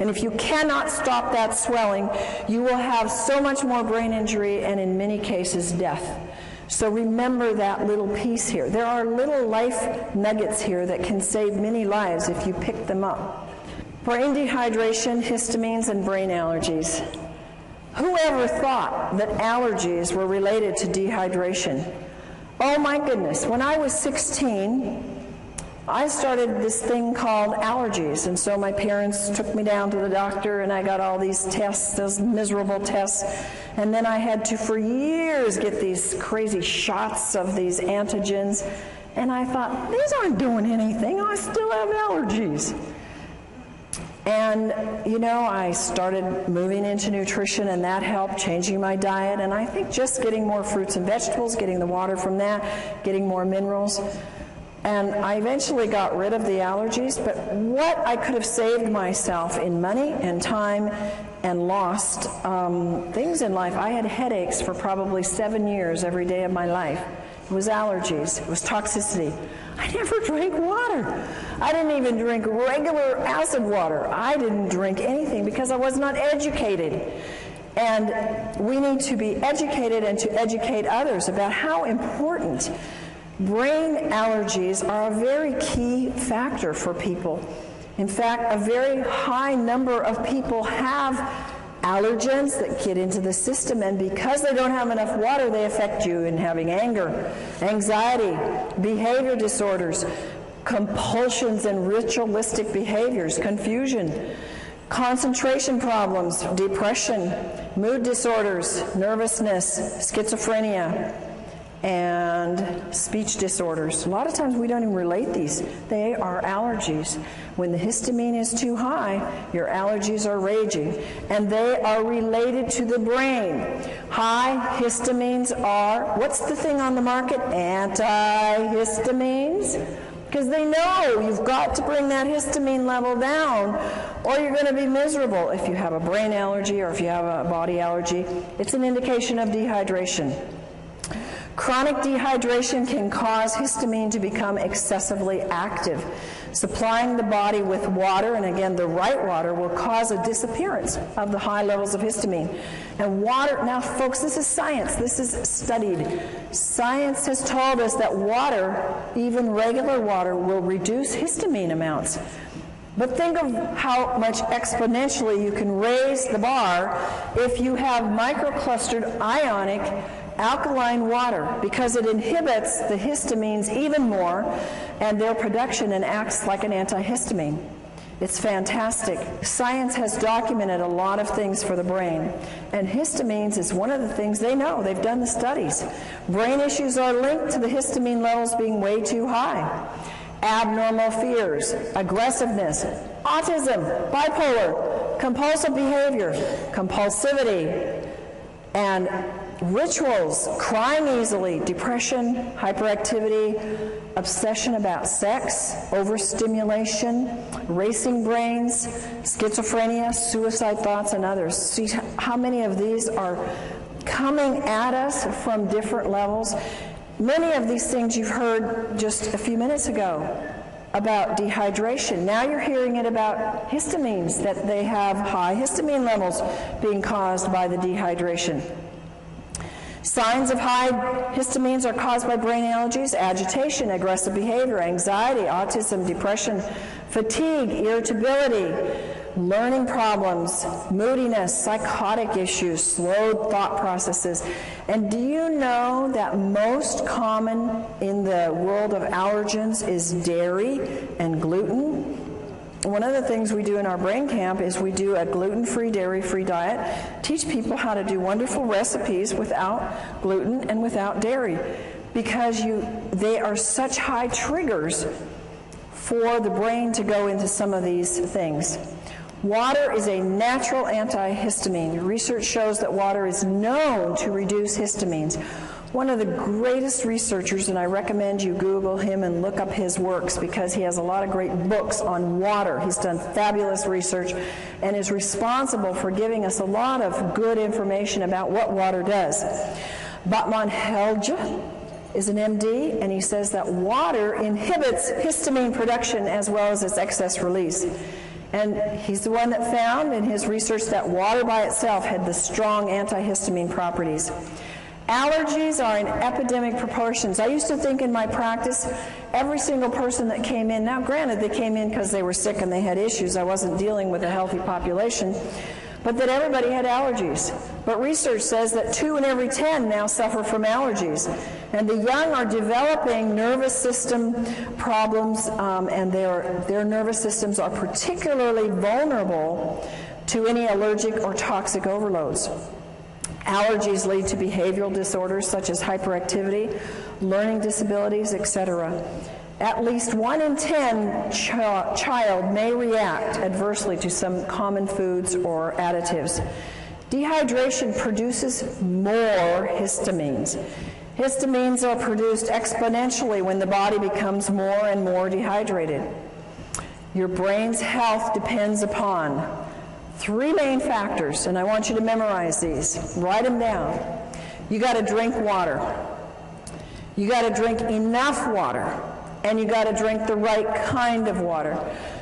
And if you cannot stop that swelling, you will have so much more brain injury and in many cases death. So remember that little piece here. There are little life nuggets here that can save many lives if you pick them up. Brain dehydration, histamines, and brain allergies. ever thought that allergies were related to dehydration? Oh my goodness, when I was 16, I started this thing called allergies, and so my parents took me down to the doctor and I got all these tests, those miserable tests, and then I had to, for years, get these crazy shots of these antigens, and I thought, these aren't doing anything, I still have allergies. And, you know, I started moving into nutrition, and that helped, changing my diet, and I think just getting more fruits and vegetables, getting the water from that, getting more minerals. And I eventually got rid of the allergies, but what I could have saved myself in money and time and lost things in life. I had headaches for probably 7 years every day of my life. It was allergies. It was toxicity. I never drank water. I didn't even drink regular acid water. I didn't drink anything because I was not educated. And we need to be educated and to educate others about how important brain allergies are a very key factor for people. In fact, a very high number of people have allergens that get into the system, and because they don't have enough water, they affect you in having anger, anxiety, behavior disorders, compulsions and ritualistic behaviors, confusion, concentration problems, depression, mood disorders, nervousness, schizophrenia, and speech disorders. A lot of times we don't even relate these. They are allergies. When the histamine is too high, your allergies are raging, and they are related to the brain. High histamines are, what's the thing on the market? Antihistamines. Because they know you've got to bring that histamine level down or you're going to be miserable. If you have a brain allergy or if you have a body allergy, it's an indication of dehydration. Chronic dehydration can cause histamine to become excessively active. Supplying the body with water, and again the right water, will cause a disappearance of the high levels of histamine. And water, now folks, this is science, this is studied. Science has told us that water, even regular water, will reduce histamine amounts. But think of how much exponentially you can raise the bar if you have microclustered ionic alkaline water, because it inhibits the histamines even more and their production and acts like an antihistamine. It's fantastic. Science has documented a lot of things for the brain, and histamines is one of the things they know. They've done the studies. Brain issues are linked to the histamine levels being way too high. Abnormal fears, aggressiveness, autism, bipolar, compulsive behavior, compulsivity, and rituals, crying easily, depression, hyperactivity, obsession about sex, overstimulation, racing brains, schizophrenia, suicide thoughts, and others. See how many of these are coming at us from different levels. Many of these things you've heard just a few minutes ago about dehydration. Now you're hearing it about histamines, that they have high histamine levels being caused by the dehydration. Signs of high histamines are caused by brain allergies, agitation, aggressive behavior, anxiety, autism, depression, fatigue, irritability, learning problems, moodiness, psychotic issues, slowed thought processes. And do you know that most common in the world of allergens is dairy and gluten? One of the things we do in our brain camp is we do a gluten-free, dairy-free diet, teach people how to do wonderful recipes without gluten and without dairy, because they are such high triggers for the brain to go into some of these things. Water is a natural antihistamine. Research shows that water is known to reduce histamines. One of the greatest researchers, and I recommend you Google him and look up his works because he has a lot of great books on water. He's done fabulous research and is responsible for giving us a lot of good information about what water does. Batman Helge is an MD, and he says that water inhibits histamine production as well as its excess release. And he's the one that found in his research that water by itself had the strong antihistamine properties. Allergies are in epidemic proportions. I used to think in my practice, every single person that came in, now granted they came in because they were sick and they had issues, I wasn't dealing with a healthy population, but that everybody had allergies. But research says that 2 in every 10 now suffer from allergies. And the young are developing nervous system problems, and their nervous systems are particularly vulnerable to any allergic or toxic overloads. Allergies lead to behavioral disorders such as hyperactivity, learning disabilities, etc. At least 1 in 10 child may react adversely to some common foods or additives. Dehydration produces more histamines. Histamines are produced exponentially when the body becomes more and more dehydrated. Your brain's health depends upon 3 main factors, and I want you to memorize these. Write them down. You got to drink water. You got to drink enough water. And you got to drink the right kind of water.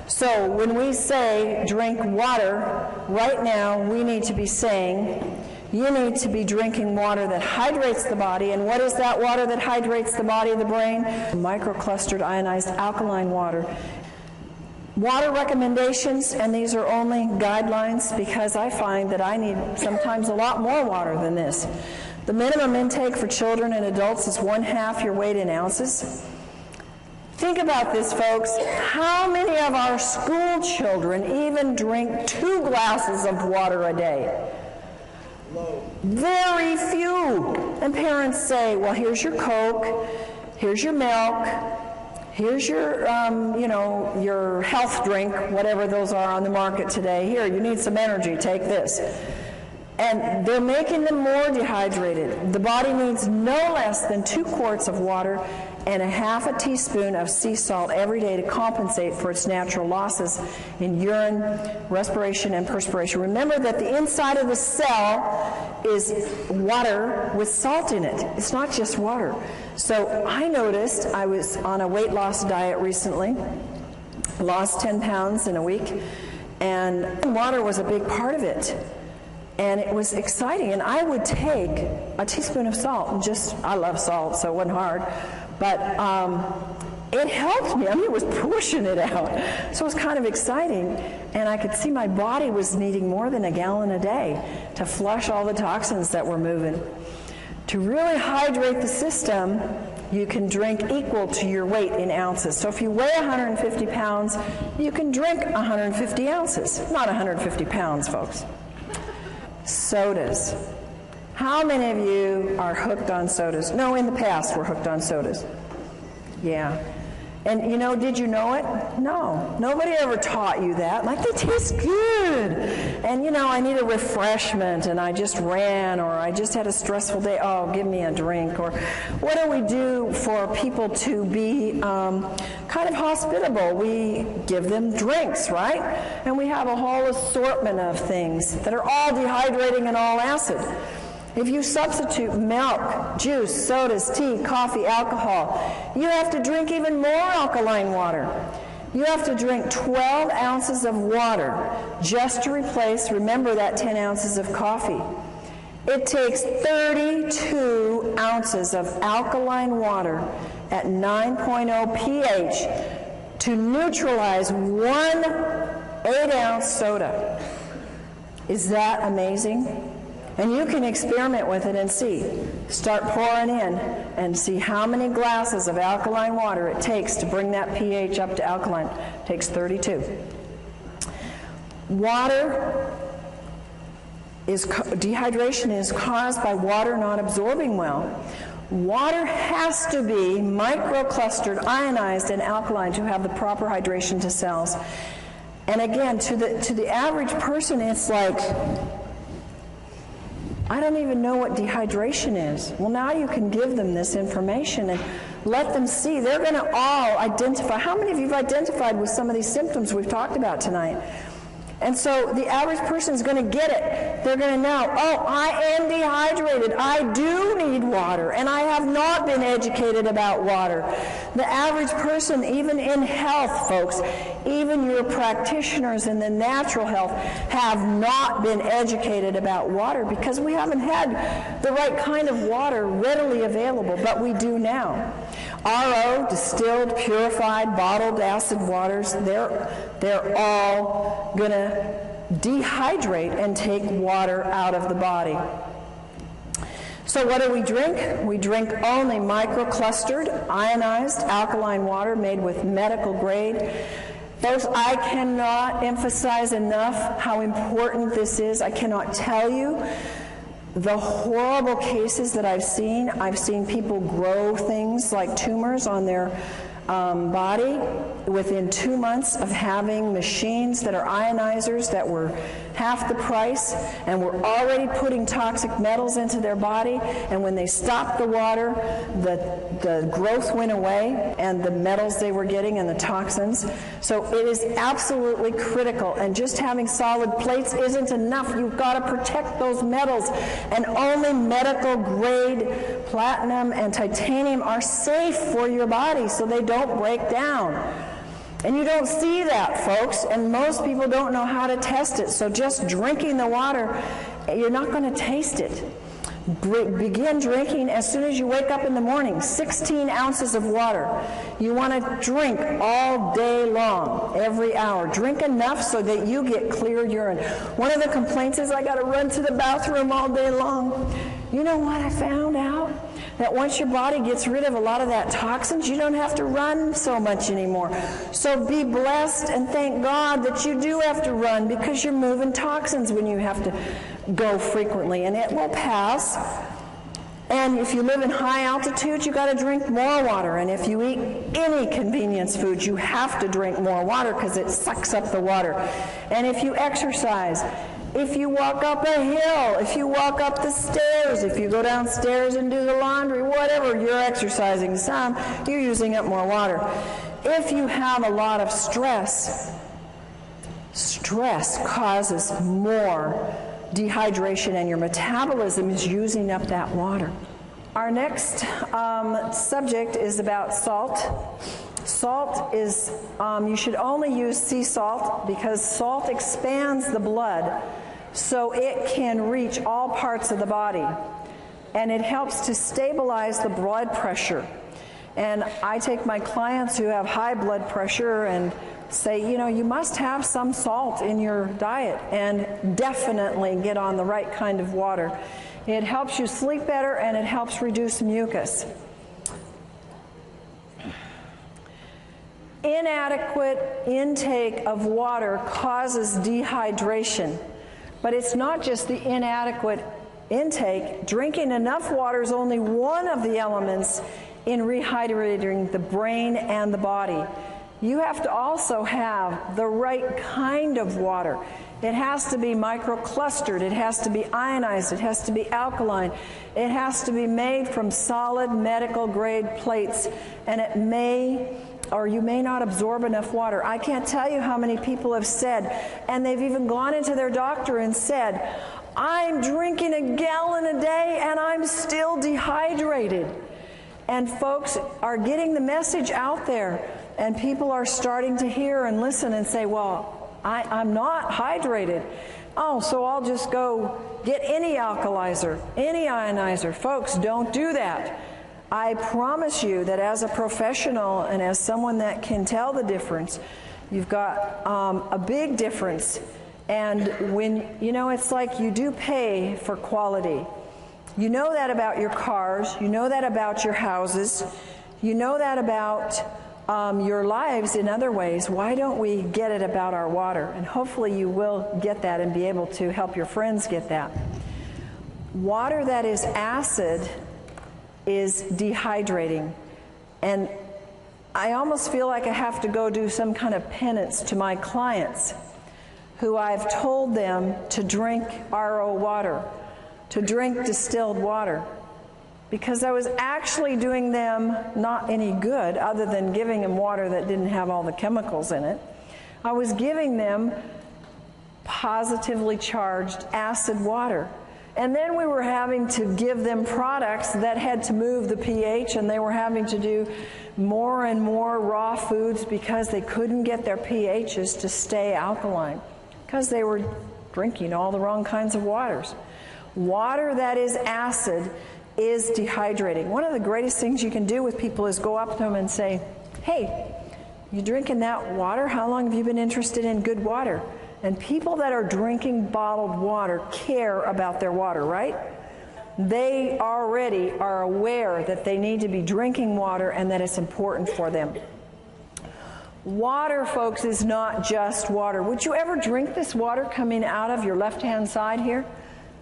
So when we say drink water, right now we need to be saying you need to be drinking water that hydrates the body. And what is that water that hydrates the body of the brain? Microclustered ionized alkaline water. Water recommendations, and these are only guidelines because I find that I need sometimes a lot more water than this. The minimum intake for children and adults is 1/2 your weight in ounces. Think about this, folks. How many of our school children even drink 2 glasses of water a day? Very few. And parents say, well, here's your Coke, here's your milk, here's your, your health drink, whatever those are on the market today. Here, you need some energy, take this. And they're making them more dehydrated. The body needs no less than 2 quarts of water and 1/2 teaspoon of sea salt every day to compensate for its natural losses in urine, respiration, and perspiration. Remember that the inside of the cell is water with salt in it. It's not just water. So I noticed, I was on a weight loss diet recently, lost 10 pounds in a week, and water was a big part of it. And it was exciting, and I would take a teaspoon of salt, and I love salt, so it wasn't hard, but it helped me. I mean, it was pushing it out. So it was kind of exciting, and I could see my body was needing more than 1 gallon a day to flush all the toxins that were moving. To really hydrate the system, you can drink equal to your weight in ounces. So if you weigh 150 pounds, you can drink 150 ounces, not 150 pounds, folks. Sodas. How many of you are hooked on sodas? No, in the past we're hooked on sodas. Yeah. And did you know it? No. Nobody ever taught you that. Like, they taste good. And I need a refreshment, and I just ran, or I just had a stressful day. Oh, give me a drink. Or what do we do for people to be kind of hospitable? We give them drinks, right? And we have a whole assortment of things that are all dehydrating and all acid. If you substitute milk, juice, sodas, tea, coffee, alcohol, you have to drink even more alkaline water. You have to drink 12 ounces of water just to replace, remember, that 10 ounces of coffee. It takes 32 ounces of alkaline water at 9.0 pH to neutralize 1 8-ounce soda. Is that amazing? And you can experiment with it and see. Start pouring in and see how many glasses of alkaline water it takes to bring that pH up to alkaline. It takes 32. Dehydration is caused by water not absorbing well. Water has to be microclustered, ionized, and alkaline to have the proper hydration to cells. And again, to the average person, it's like, I don't even know what dehydration is. Well, now you can give them this information and let them see. They're going to all identify. How many of you have identified with some of these symptoms we've talked about tonight? And so the average person is going to get it. They're going to know, oh, I am dehydrated. I do need water, and I have not been educated about water. The average person, even in health, folks, even your practitioners in the natural health, have not been educated about water because we haven't had the right kind of water readily available, but we do now. RO, distilled, purified, bottled acid waters, they're all going to dehydrate and take water out of the body. So what do we drink? We drink only microclustered, ionized, alkaline water made with medical grade. Folks, I cannot emphasize enough how important this is. I cannot tell you the horrible cases that I've seen. I've seen people grow things like tumors on their body within 2 months of having machines that are ionizers that were half the price and were already putting toxic metals into their body, and when they stopped the water, the growth went away and the metals they were getting and the toxins. So it is absolutely critical, and just having solid plates isn't enough. You've got to protect those metals, and only medical grade platinum and titanium are safe for your body so they don't break down. And you don't see that, folks, and most people don't know how to test it. So just drinking the water, you're not going to taste it. Begin drinking as soon as you wake up in the morning, 16 ounces of water. You want to drink all day long, every hour. Drink enough so that you get clear urine. One of the complaints is I got to run to the bathroom all day long. You know what I found out? That once your body gets rid of a lot of that toxins, you don't have to run so much anymore. So be blessed and thank God that you do have to run, because you're moving toxins when you have to go frequently, and it will pass. And if you live in high altitude, you got to drink more water. And if you eat any convenience food, you have to drink more water because it sucks up the water. And if you exercise, if you walk up a hill, if you walk up the stairs, if you go downstairs and do the laundry, whatever, you're exercising some, you're using up more water. If you have a lot of stress, stress causes more dehydration, and your metabolism is using up that water. Our next subject is about salt. Salt is, you should only use sea salt because salt expands the blood so it can reach all parts of the body, and it helps to stabilize the blood pressure. And I take my clients who have high blood pressure and say, you know, you must have some salt in your diet, and definitely get on the right kind of water. It helps you sleep better, and it helps reduce mucus. Inadequate intake of water causes dehydration, but it's not just the inadequate intake. Drinking enough water is only one of the elements in rehydrating the brain and the body. You have to also have the right kind of water. It has to be microclustered, it has to be ionized, it has to be alkaline, it has to be made from solid medical grade plates, and it may or you may not absorb enough water. I can't tell you how many people have said, and they've even gone into their doctor and said, I'm drinking a gallon a day and I'm still dehydrated. And folks are getting the message out there, and people are starting to hear and listen and say, well, I'm not hydrated. Oh, so I'll just go get any alkalizer, any ionizer. Folks, don't do that. I promise you that as a professional and as someone that can tell the difference, you've got a big difference. And when, you know, it's like you do pay for quality. You know that about your cars, you know that about your houses, you know that about your lives in other ways. Why don't we get it about our water? And hopefully you will get that and be able to help your friends get that. Water that is acid is dehydrating. And I almost feel like I have to go do some kind of penance to my clients who I've told them to drink RO water, to drink distilled water, because I was actually doing them not any good other than giving them water that didn't have all the chemicals in it. I was giving them positively charged acid water. And then we were having to give them products that had to move the pH, and they were having to do more and more raw foods because they couldn't get their pHs to stay alkaline because they were drinking all the wrong kinds of waters. Water that is acid is dehydrating. One of the greatest things you can do with people is go up to them and say, hey, you drinking that water? How long have you been interested in good water? And people that are drinking bottled water care about their water, right? They already are aware that they need to be drinking water and that it's important for them. Water, folks, is not just water. Would you ever drink this water coming out of your left-hand side here?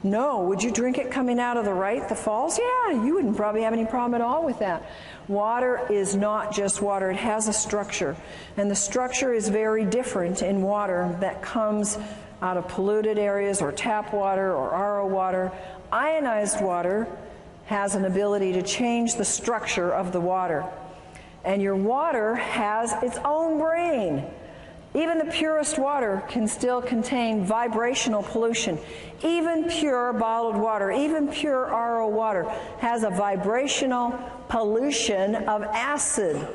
No. Would you drink it coming out of the right, the falls? Yeah, you wouldn't probably have any problem at all with that. Water is not just water. It has a structure. And the structure is very different in water that comes out of polluted areas or tap water or RO water. Ionized water has an ability to change the structure of the water. And your water has its own brain. Even the purest water can still contain vibrational pollution. Even pure bottled water, even pure RO water has a vibrational pollution of acid.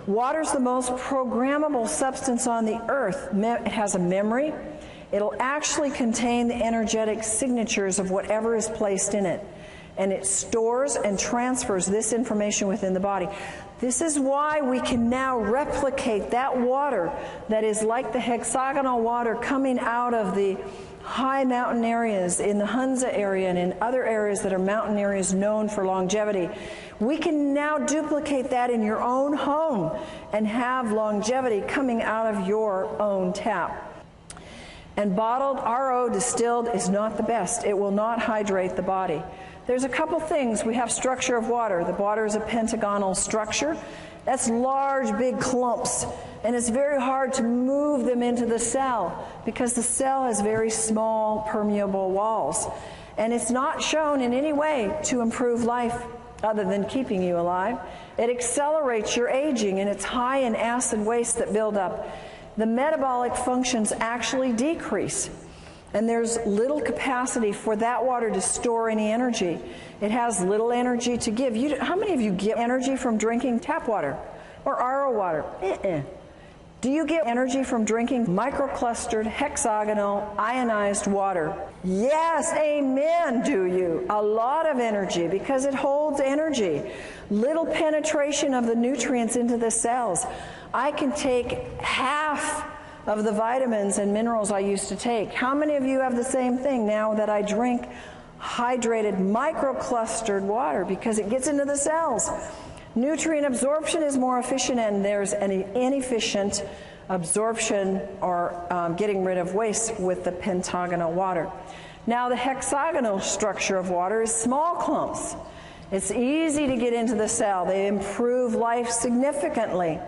Water's the most programmable substance on the earth. It has a memory. It'll actually contain the energetic signatures of whatever is placed in it. And it stores and transfers this information within the body. This is why we can now replicate that water that is like the hexagonal water coming out of the high mountain areas in the Hunza area and in other areas that are mountain areas known for longevity. We can now duplicate that in your own home and have longevity coming out of your own tap. And bottled RO distilled is not the best. It will not hydrate the body. There's a couple things. We have structure of water. The water is a pentagonal structure. That's large, big clumps. And it's very hard to move them into the cell because the cell has very small, permeable walls. And it's not shown in any way to improve life other than keeping you alive. It accelerates your aging, and it's high in acid waste that build up. The metabolic functions actually decrease. And there's little capacity for that water to store any energy. It has little energy to give. How many of you get energy from drinking tap water or RO water? Do you get energy from drinking microclustered, hexagonal, ionized water? Yes, amen, do you? A lot of energy because it holds energy. Little penetration of the nutrients into the cells. I can take half of the vitamins and minerals I used to take. How many of you have the same thing now that I drink hydrated microclustered water because it gets into the cells? Nutrient absorption is more efficient, and there's an inefficient absorption or getting rid of waste with the pentagonal water. Now the hexagonal structure of water is small clumps. It's easy to get into the cell. They improve life significantly.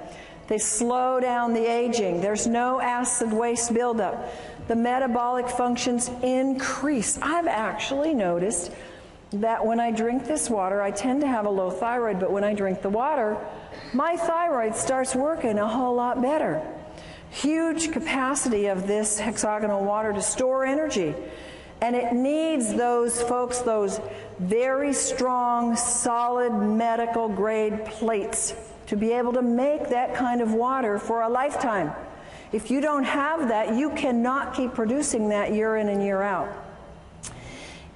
They slow down the aging. There's no acid waste buildup. The metabolic functions increase. I've actually noticed that when I drink this water, I tend to have a low thyroid, but when I drink the water, my thyroid starts working a whole lot better. Huge capacity of this hexagonal water to store energy. And it needs those folks, those very strong, solid medical grade plates to be able to make that kind of water for a lifetime. If you don't have that, you cannot keep producing that year in and year out.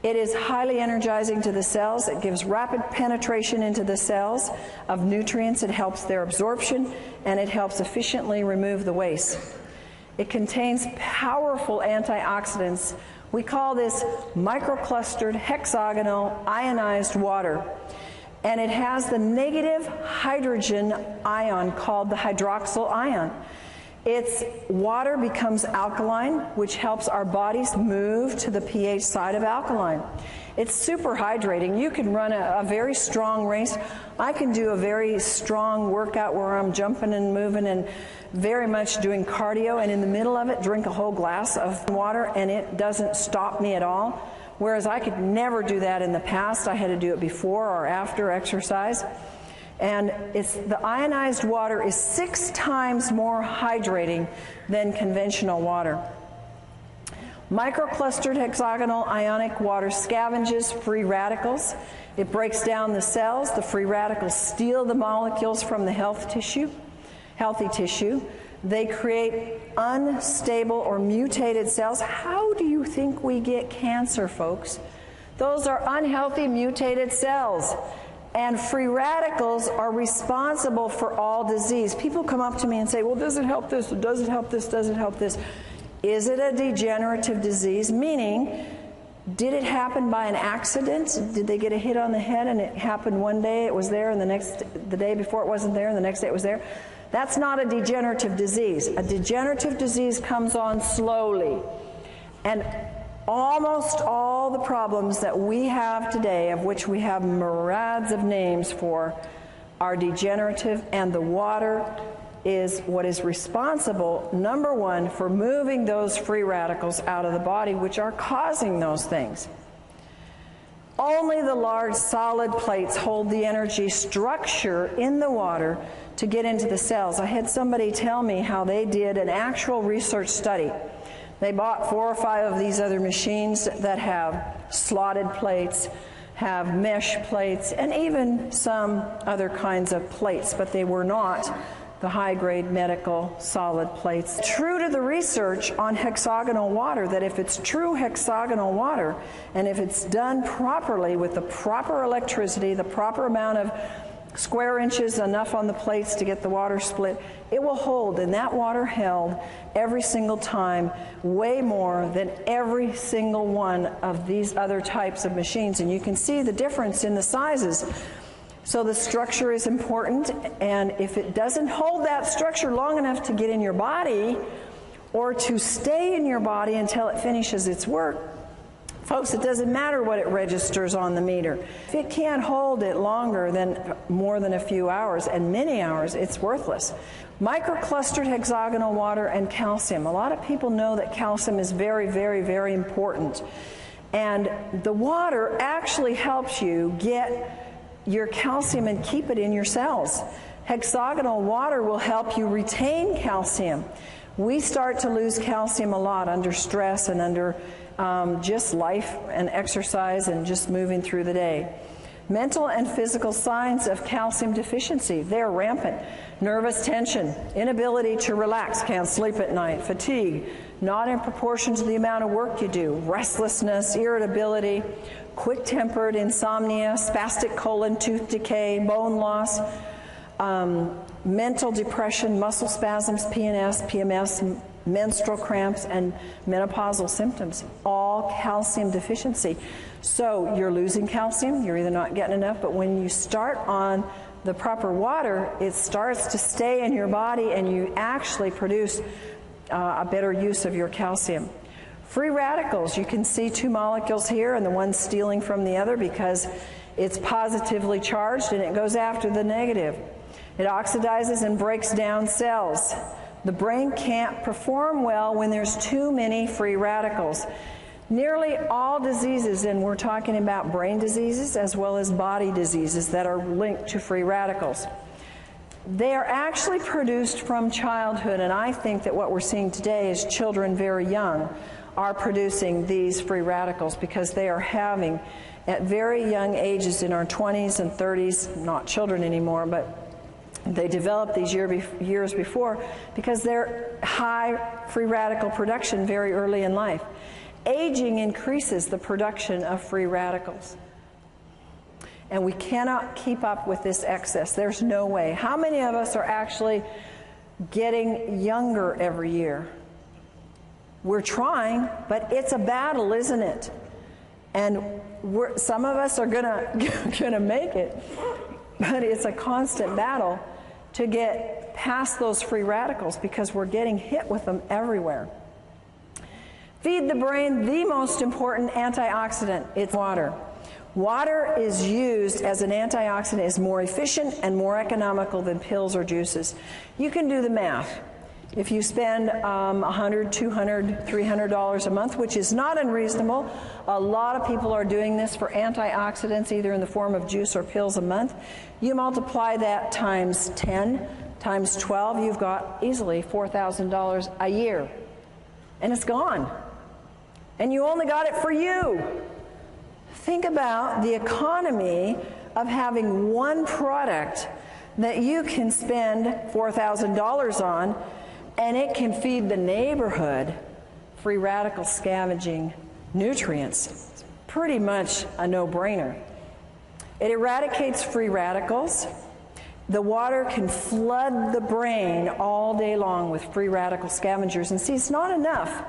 It is highly energizing to the cells. It gives rapid penetration into the cells of nutrients. It helps their absorption, and it helps efficiently remove the waste. It contains powerful antioxidants. We call this microclustered, hexagonal, ionized water. And it has the negative hydrogen ion called the hydroxyl ion. Its water becomes alkaline, which helps our bodies move to the pH side of alkaline. It's super hydrating. You can run a very strong race. I can do a very strong workout where I'm jumping and moving and very much doing cardio, and in the middle of it drink a whole glass of water, and it doesn't stop me at all. Whereas I could never do that in the past. I had to do it before or after exercise. And the ionized water is 6 times more hydrating than conventional water. Microclustered hexagonal ionic water scavenges free radicals. It breaks down the cells. The free radicals steal the molecules from the healthy tissue. They create unstable or mutated cells. How do you think we get cancer, folks? Those are unhealthy, mutated cells. And free radicals are responsible for all disease. People come up to me and say, well, does it help this? Does it help this? Does it help this? Is it a degenerative disease? Meaning, did it happen by an accident? Did they get a hit on the head and it happened one day, it was there, and the day before it wasn't there, and the next day it was there? That's not a degenerative disease. A degenerative disease comes on slowly. And almost all the problems that we have today, of which we have myriads of names for, are degenerative, and the water is what is responsible, number one, for moving those free radicals out of the body, which are causing those things. Only the large solid plates hold the energy structure in the water to get into the cells. I had somebody tell me how they did an actual research study. They bought 4 or 5 of these other machines that have slotted plates, have mesh plates, and even some other kinds of plates, but they were not the high-grade medical solid plates. True to the research on hexagonal water, that if it's true hexagonal water, and if it's done properly with the proper electricity, the proper amount of square inches, enough on the plates to get the water split, it will hold, and that water held every single time way more than every single one of these other types of machines. And you can see the difference in the sizes. So the structure is important, and if it doesn't hold that structure long enough to get in your body or to stay in your body until it finishes its work, folks, it doesn't matter what it registers on the meter. If it can't hold it longer than more than a few hours, and many hours, it's worthless. Microclustered hexagonal water and calcium. A lot of people know that calcium is very, very, very important. And the water actually helps you get your calcium and keep it in your cells. Hexagonal water will help you retain calcium. We start to lose calcium a lot under stress and under just life and exercise and just moving through the day. Mental and physical signs of calcium deficiency, they're rampant. Nervous tension, inability to relax, can't sleep at night, fatigue, not in proportion to the amount of work you do, restlessness, irritability, quick-tempered, insomnia, spastic colon, tooth decay, bone loss, mental depression, muscle spasms, PNS, PMS, menstrual cramps, and menopausal symptoms, all calcium deficiency. So you're losing calcium, you're either not getting enough, but when you start on the proper water, it starts to stay in your body and you actually produce a better use of your calcium. Free radicals, you can see 2 molecules here and the one stealing from the other because it's positively charged and it goes after the negative. It oxidizes and breaks down cells. The brain can't perform well when there's too many free radicals. Nearly all diseases, and we're talking about brain diseases as well as body diseases that are linked to free radicals, they are actually produced from childhood, and I think that what we're seeing today is children very young are producing these free radicals because they are having, at very young ages in our 20s and 30s, not children anymore, but they develop these years before because they're high free radical production very early in life. Aging increases the production of free radicals. And we cannot keep up with this excess. There's no way. How many of us are actually getting younger every year? We're trying, but it's a battle, isn't it? And some of us are gonna make it, but it's a constant battle to get past those free radicals because we're getting hit with them everywhere. Feed the brain the most important antioxidant. It's water. Water is used as an antioxidant, is more efficient and more economical than pills or juices. You can do the math. If you spend $100, $200, $300 a month, which is not unreasonable, a lot of people are doing this for antioxidants, either in the form of juice or pills a month. You multiply that times 10, times 12, you've got easily $4,000 a year. And it's gone. And you only got it for you. Think about the economy of having one product that you can spend $4,000 on, and it can feed the neighborhood free radical scavenging nutrients. It's pretty much a no-brainer. It eradicates free radicals. The water can flood the brain all day long with free radical scavengers. And see, it's not enough.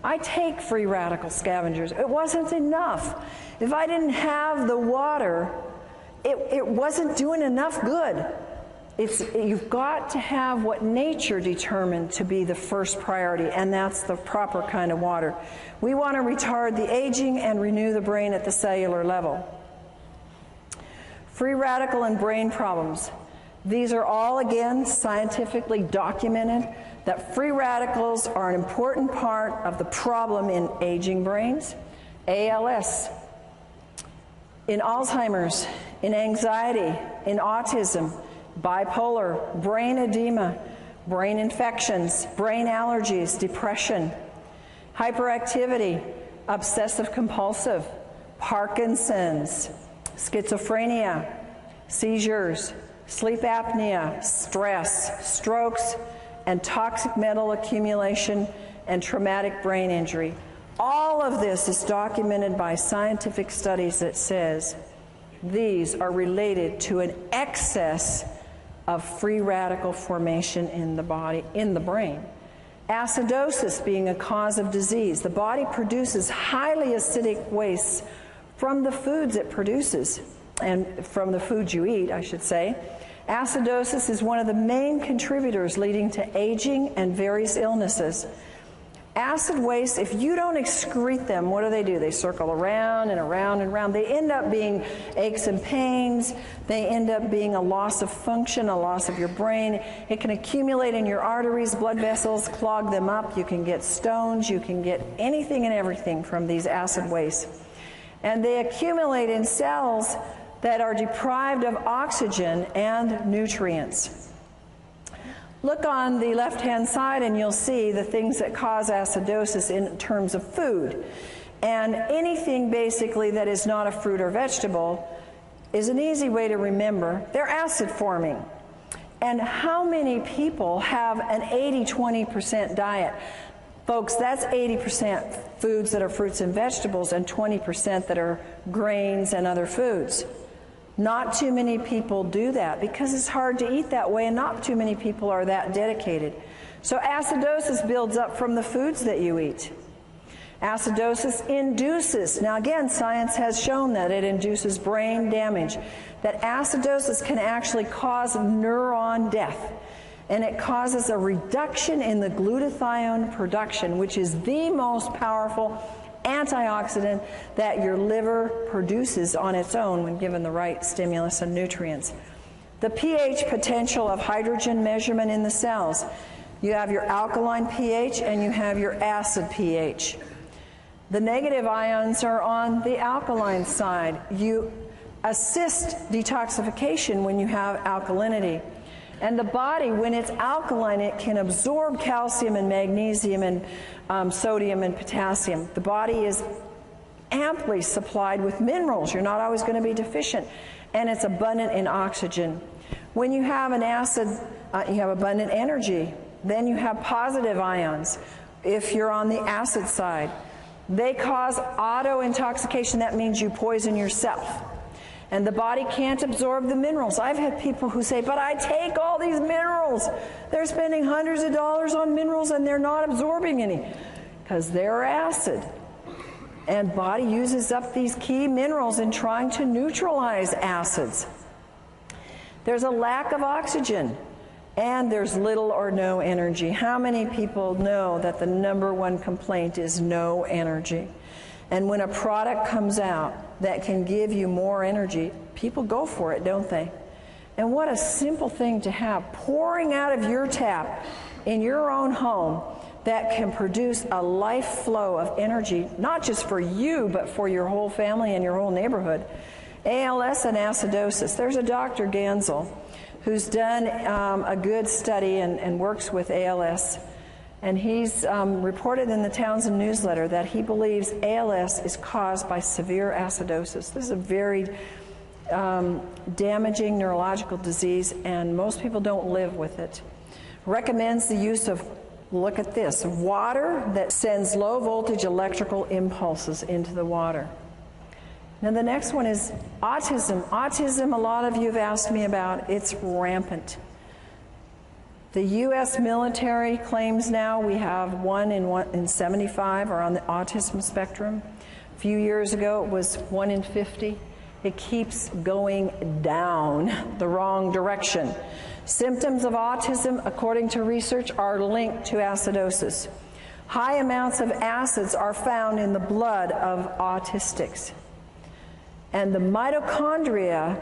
I take free radical scavengers. It wasn't enough. If I didn't have the water, it wasn't doing enough good. You've got to have what nature determined to be the first priority, and that's the proper kind of water. We want to retard the aging and renew the brain at the cellular level. Free radical and brain problems. These are all, again, scientifically documented that free radicals are an important part of the problem in aging brains, ALS, in Alzheimer's, in anxiety, in autism, bipolar, brain edema, brain infections, brain allergies, depression, hyperactivity, obsessive compulsive, Parkinson's, schizophrenia, seizures, sleep apnea, stress, strokes, and toxic metal accumulation and traumatic brain injury. All of this is documented by scientific studies that says these are related to an excess of free radical formation in the body, in the brain. Acidosis being a cause of disease. The body produces highly acidic wastes from the foods it produces, and from the foods you eat, I should say. Acidosis is one of the main contributors leading to aging and various illnesses. Acid wastes, if you don't excrete them, what do? They circle around and around and around. They end up being aches and pains. They end up being a loss of function, a loss of your brain. It can accumulate in your arteries, blood vessels, clog them up. You can get stones. You can get anything and everything from these acid wastes. And they accumulate in cells that are deprived of oxygen and nutrients. Look on the left-hand side and you'll see the things that cause acidosis in terms of food. And anything basically that is not a fruit or vegetable is an easy way to remember. They're acid forming. And how many people have an 80-20% diet? Folks, that's 80% foods that are fruits and vegetables and 20% that are grains and other foods. Not too many people do that because it's hard to eat that way, and not too many people are that dedicated. So acidosis builds up from the foods that you eat. Acidosis induces, now again, science has shown that it induces brain damage, that acidosis can actually cause neuron death, and it causes a reduction in the glutathione production, which is the most powerful antioxidant that your liver produces on its own when given the right stimulus and nutrients. The pH potential of hydrogen measurement in the cells. You have your alkaline pH and you have your acid pH. The negative ions are on the alkaline side. You assist detoxification when you have alkalinity. And the body, when it's alkaline, it can absorb calcium and magnesium and sodium and potassium. The body is amply supplied with minerals. You're not always going to be deficient. And it's abundant in oxygen. When you have an acid, you have abundant energy. Then you have positive ions if you're on the acid side. They cause auto-intoxication. That means you poison yourself. And the body can't absorb the minerals. I've had people who say, but I take all these minerals. They're spending hundreds of dollars on minerals and they're not absorbing any because they're acid. And body uses up these key minerals in trying to neutralize acids. There's a lack of oxygen and there's little or no energy. How many people know that the #1 complaint is no energy? And when a product comes out that can give you more energy, people go for it, don't they? And what a simple thing to have pouring out of your tap in your own home that can produce a life flow of energy, not just for you, but for your whole family and your whole neighborhood. ALS and acidosis. There's a Dr. Gansel who's done a good study and works with ALS. And he's reported in the Townsend newsletter that he believes ALS is caused by severe acidosis. This is a very damaging neurological disease, and most people don't live with it. Recommends the use of, look at this, water that sends low voltage electrical impulses into the water. Now the next one is autism. Autism, a lot of you have asked me about. It's rampant. The U.S. military claims now we have 1 in 75 are on the autism spectrum. A few years ago it was 1 in 50. It keeps going down the wrong direction. Symptoms of autism, according to research, are linked to acidosis. High amounts of acids are found in the blood of autistics. And the mitochondria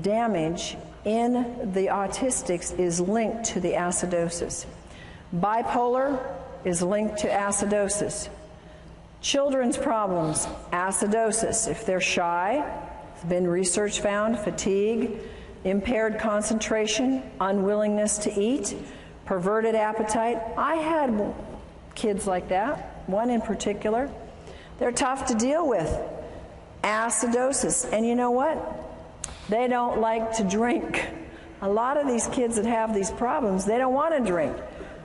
damage in the autistics is linked to the acidosis. Bipolar is linked to acidosis. Children's problems, acidosis. If they're shy, there's been research found, fatigue, impaired concentration, unwillingness to eat, perverted appetite. I had kids like that, one in particular. They're tough to deal with. Acidosis. And you know what? They don't like to drink. A lot of these kids that have these problems, they don't want to drink.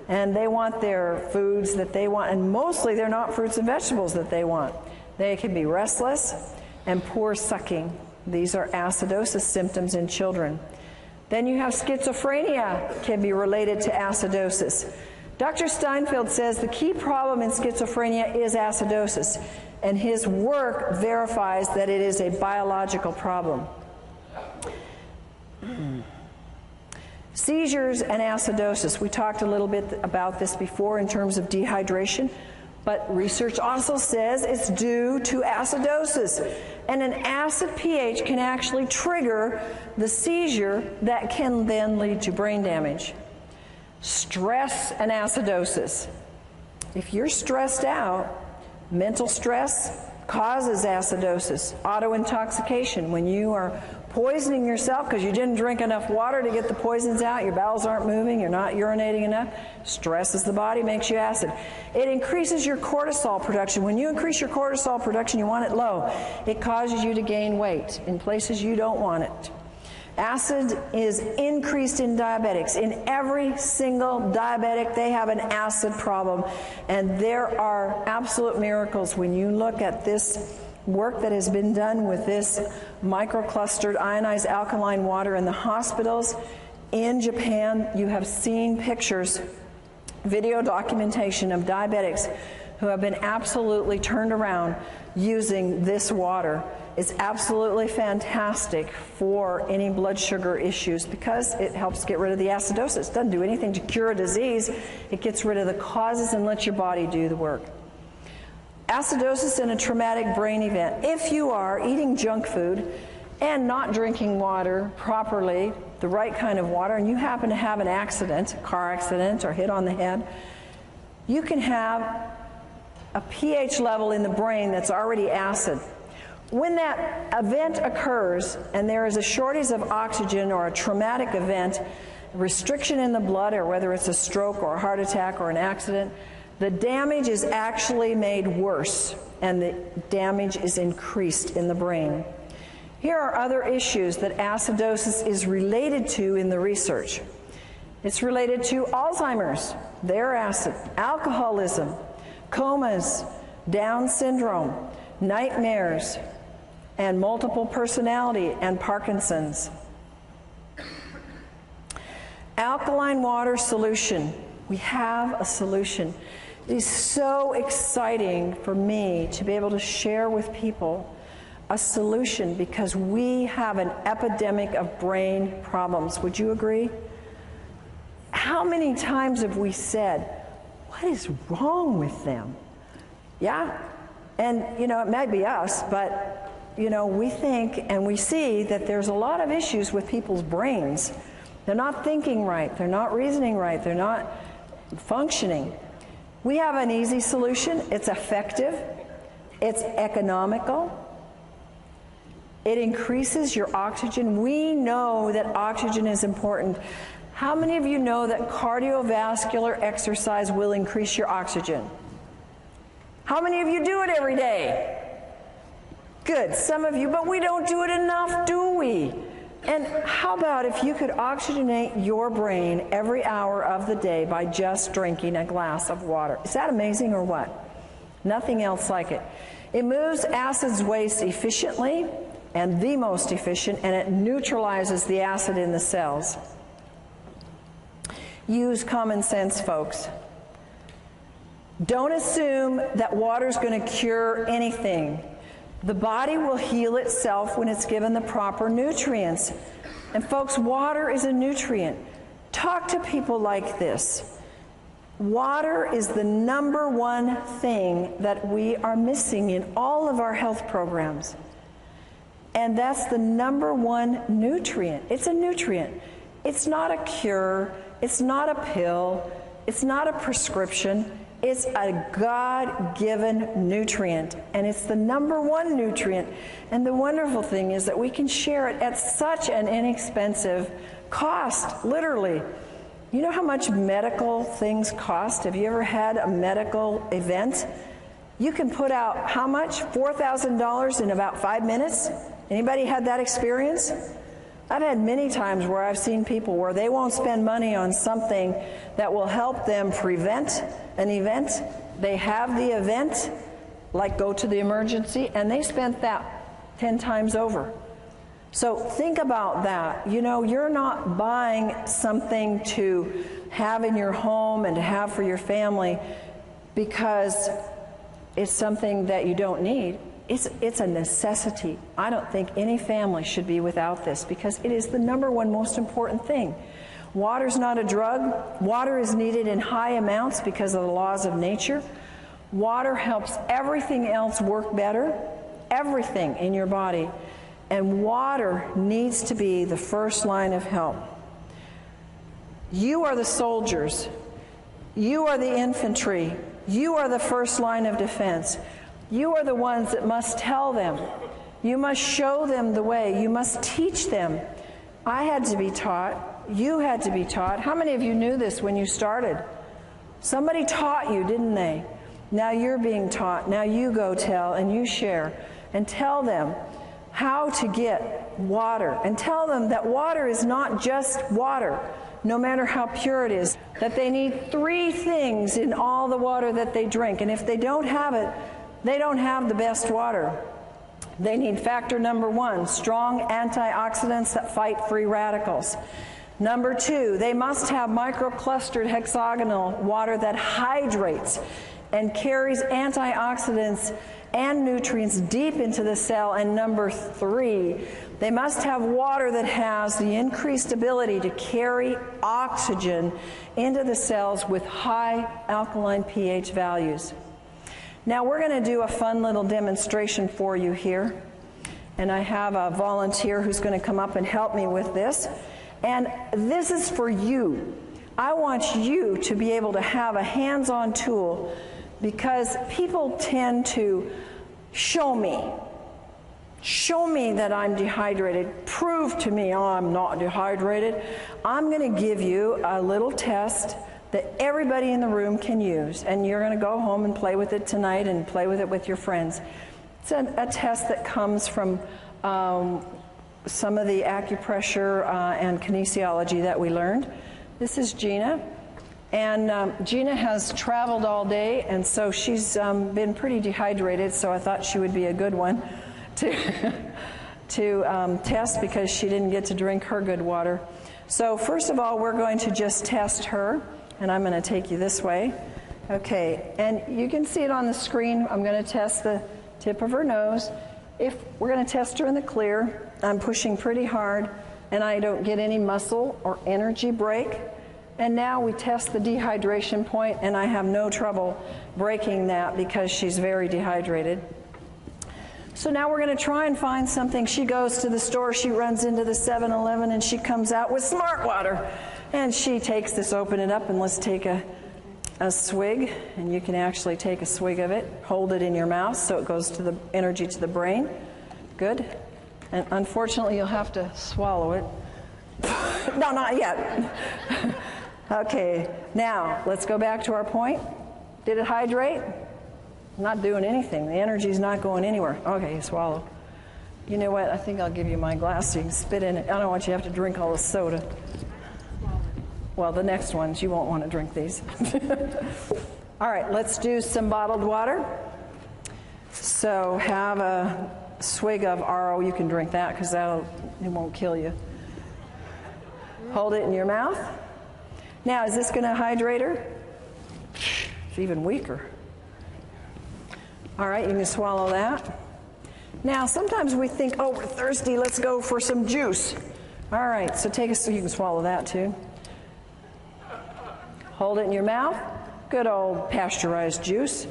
And they want their foods that they want, and mostly they're not fruits and vegetables that they want. They can be restless and poor sucking. These are acidosis symptoms in children. Then you have schizophrenia, can be related to acidosis. Dr. Steinfeld says the key problem in schizophrenia is acidosis, and his work verifies that it is a biological problem. Seizures and acidosis. We talked a little bit about this before in terms of dehydration, but research also says it's due to acidosis. And an acid pH can actually trigger the seizure that can then lead to brain damage. Stress and acidosis. If you're stressed out, mental stress causes acidosis. Autointoxication, when you are poisoning yourself because you didn't drink enough water to get the poisons out, your bowels aren't moving, you're not urinating enough, stresses the body, makes you acid. It increases your cortisol production. When you increase your cortisol production, you want it low. It causes you to gain weight in places you don't want it. Acid is increased in diabetics. In every single diabetic, they have an acid problem. And there are absolute miracles when you look at this work that has been done with this microclustered ionized alkaline water in the hospitals. In Japan, you have seen pictures, video documentation of diabetics who have been absolutely turned around using this water. It's absolutely fantastic for any blood sugar issues because it helps get rid of the acidosis. It doesn't do anything to cure a disease. It gets rid of the causes and lets your body do the work. Acidosis in a traumatic brain event. If you are eating junk food and not drinking water properly, the right kind of water, and you happen to have an accident, a car accident or hit on the head, you can have a pH level in the brain that's already acid. When that event occurs and there is a shortage of oxygen or a traumatic event, restriction in the blood, or whether it's a stroke or a heart attack or an accident, the damage is actually made worse and the damage is increased in the brain. Here are other issues that acidosis is related to in the research. It's related to Alzheimer's, their acid, alcoholism, comas, Down syndrome, nightmares, and multiple personality and Parkinson's. Alkaline water solution. We have a solution. It is so exciting for me to be able to share with people a solution because we have an epidemic of brain problems. Would you agree? How many times have we said, what is wrong with them? Yeah? And, you know, it might be us, but, you know, we think and we see that there's a lot of issues with people's brains. They're not thinking right. They're not reasoning right. They're not functioning. We have an easy solution. It's effective. It's economical. It increases your oxygen. We know that oxygen is important. How many of you know that cardiovascular exercise will increase your oxygen? How many of you do it every day? Good, some of you, but we don't do it enough, do we? And how about if you could oxygenate your brain every hour of the day by just drinking a glass of water? Is that amazing or what? Nothing else like it. It moves acids waste efficiently, and the most efficient, and it neutralizes the acid in the cells. Use common sense, folks. Don't assume that water's going to cure anything. The body will heal itself when it's given the proper nutrients. And folks, water is a nutrient. Talk to people like this. Water is the number one thing that we are missing in all of our health programs. And that's the number one nutrient. It's a nutrient. It's not a cure. It's not a pill. It's not a prescription. It's a God-given nutrient, and it's the number one nutrient. And the wonderful thing is that we can share it at such an inexpensive cost, literally. You know how much medical things cost? Have you ever had a medical event? You can put out how much? $4,000 in about 5 minutes? Anybody had that experience? I've had many times where I've seen people where they won't spend money on something that will help them prevent an event. They have the event, like go to the emergency, and they spent that 10 times over. So think about that. You know, you're not buying something to have in your home and to have for your family because it's something that you don't need. It's a necessity. I don't think any family should be without this because it is the number one most important thing. Water's not a drug. Water is needed in high amounts because of the laws of nature. Water helps everything else work better, everything in your body. And water needs to be the first line of help. You are the soldiers. You are the infantry. You are the first line of defense. You are the ones that must tell them. You must show them the way. You must teach them. I had to be taught. You had to be taught. How many of you knew this when you started? Somebody taught you, didn't they? Now you're being taught. Now you go tell and you share and tell them how to get water. And tell them that water is not just water, no matter how pure it is. That they need 3 things in all the water that they drink. And if they don't have it, they don't have the best water. They need factor number 1, strong antioxidants that fight free radicals. Number 2, they must have microclustered hexagonal water that hydrates and carries antioxidants and nutrients deep into the cell. And number 3, they must have water that has the increased ability to carry oxygen into the cells with high alkaline pH values. Now we're going to do a fun little demonstration for you here. And I have a volunteer who's going to come up and help me with this. And this is for you. I want you to be able to have a hands-on tool because people tend to show me that I'm dehydrated. Prove to me, oh, I'm not dehydrated. I'm going to give you a little test that everybody in the room can use, and you're going to go home and play with it tonight and play with it with your friends. It's a test that comes from some of the acupressure and kinesiology that we learned. This is Gina, and Gina has traveled all day, and so she's been pretty dehydrated, so I thought she would be a good one to test because she didn't get to drink her good water. So first of all, we're going to just test her. And I'm going to take you this way. Okay, and you can see it on the screen. I'm going to test the tip of her nose. If we're going to test her in the clear, I'm pushing pretty hard, and I don't get any muscle or energy break. And now we test the dehydration point, and I have no trouble breaking that because she's very dehydrated. So now we're going to try and find something. She goes to the store, she runs into the 7-Eleven, and she comes out with Smart Water. And she takes this, open it up, and let's take a swig. And you can actually take a swig of it, hold it in your mouth so it goes to the energy to the brain. Good. And unfortunately, you'll have to swallow it. No, not yet. Okay, now let's go back to our point. Did it hydrate? Not doing anything. The energy's not going anywhere. Okay, you swallow. You know what? I think I'll give you my glass so you can spit in it. I don't want you to have to drink all the soda. Well, the next ones, you won't want to drink these. All right, let's do some bottled water. So have a swig of RO. You can drink that because it won't kill you. Hold it in your mouth. Now, is this going to hydrate her? It's even weaker. All right, you can swallow that. Now, sometimes we think, oh, we're thirsty, let's go for some juice. All right, so you can swallow that too. Hold it in your mouth. Good old pasteurized juice.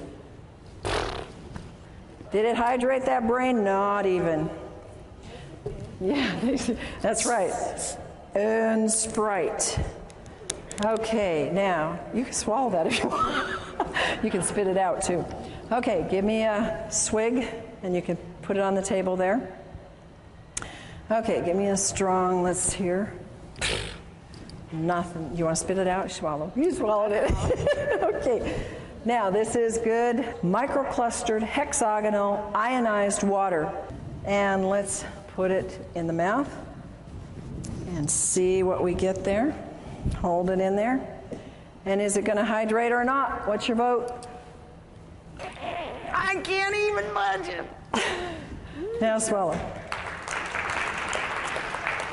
Did it hydrate that brain? Not even. Yeah, that's right. And Sprite. Okay, now, you can swallow that if you want. You can spit it out too. Okay, give me a swig, and you can put it on the table there. Okay, give me a strong, let's hear. Nothing. You want to spit it out? Swallow. You swallowed it. Okay. Now, this is good microclustered hexagonal ionized water. And let's put it in the mouth and see what we get there. Hold it in there. And is it going to hydrate or not? What's your vote? I can't even budge it. Now swallow.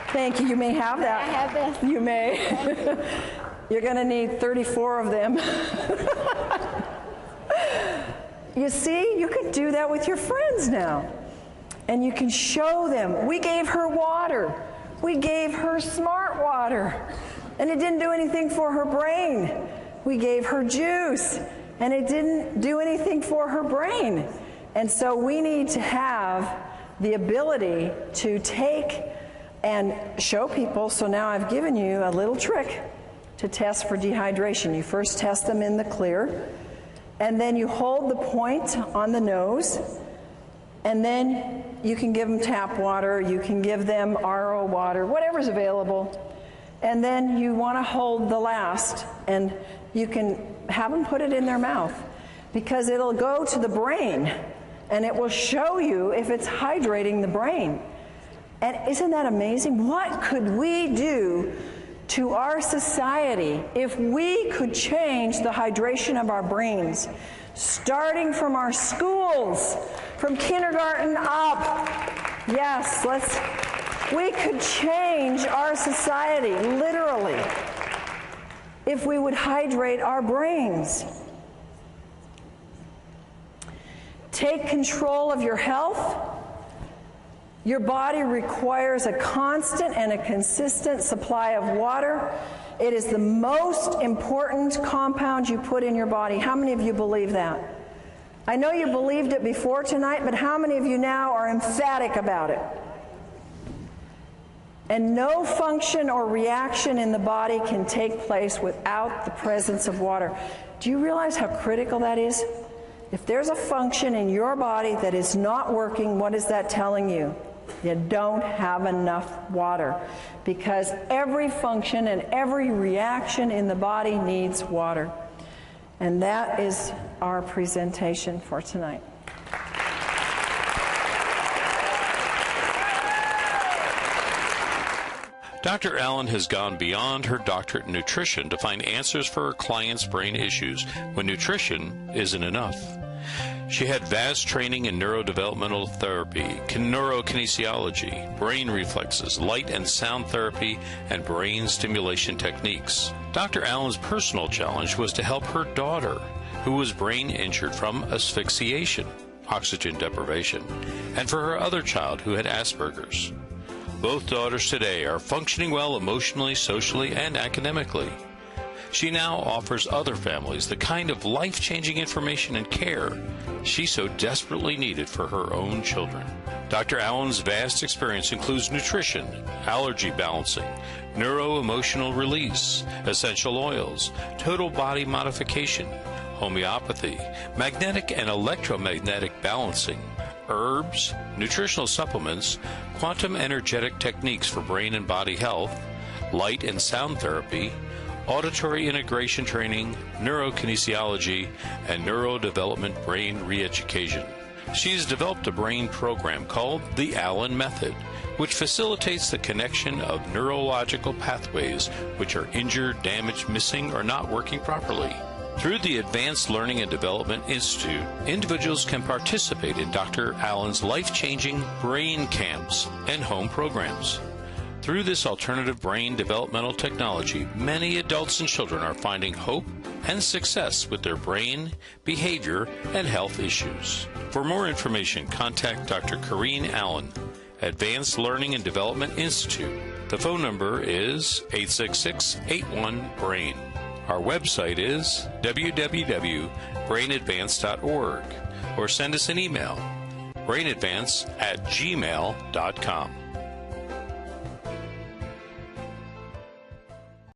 Thank you. You may have that. I have this. You may. You're going to need 34 of them. You see, you can do that with your friends now. And you can show them. We gave her water. We gave her smart water. And it didn't do anything for her brain. We gave her juice. And it didn't do anything for her brain. And so we need to have the ability to take and show people. So now I've given you a little trick to test for dehydration. You first test them in the clear, and then you hold the point on the nose, and then you can give them tap water, you can give them RO water, whatever's available, and then you want to hold the last, and you can have them put it in their mouth, because it'll go to the brain, and it will show you if it's hydrating the brain. And isn't that amazing? What could we do to our society if we could change the hydration of our brains, starting from our schools, from kindergarten up? Yes, we could change our society, literally, if we would hydrate our brains. Take control of your health. Your body requires a constant and a consistent supply of water. It is the most important compound you put in your body. How many of you believe that? I know you believed it before tonight, but how many of you now are emphatic about it? And no function or reaction in the body can take place without the presence of water. Do you realize how critical that is? If there's a function in your body that is not working, what is that telling you? You don't have enough water, because every function and every reaction in the body needs water. And that is our presentation for tonight. Dr. Allen has gone beyond her doctorate in nutrition to find answers for her clients' brain issues when nutrition isn't enough. She had vast training in neurodevelopmental therapy, neurokinesiology, brain reflexes, light and sound therapy, and brain stimulation techniques. Dr. Allen's personal challenge was to help her daughter, who was brain injured from asphyxiation, oxygen deprivation, and for her other child who had Asperger's. Both daughters today are functioning well emotionally, socially, and academically. She now offers other families the kind of life-changing information and care she so desperately needed for her own children. Dr. Allen's vast experience includes nutrition, allergy balancing, neuro-emotional release, essential oils, total body modification, homeopathy, magnetic and electromagnetic balancing, herbs, nutritional supplements, quantum energetic techniques for brain and body health, light and sound therapy, auditory integration training, neurokinesiology, and neurodevelopment brain re-education. She's developed a brain program called the Allen Method, which facilitates the connection of neurological pathways which are injured, damaged, missing, or not working properly. Through the Advanced Learning and Development Institute, individuals can participate in Dr. Allen's life-changing brain camps and home programs. Through this alternative brain developmental technology, many adults and children are finding hope and success with their brain, behavior, and health issues. For more information, contact Dr. Corinne Allen, Advanced Learning and Development Institute. The phone number is 866-81-BRAIN. Our website is www.brainadvance.org, or send us an email, brainadvance@gmail.com.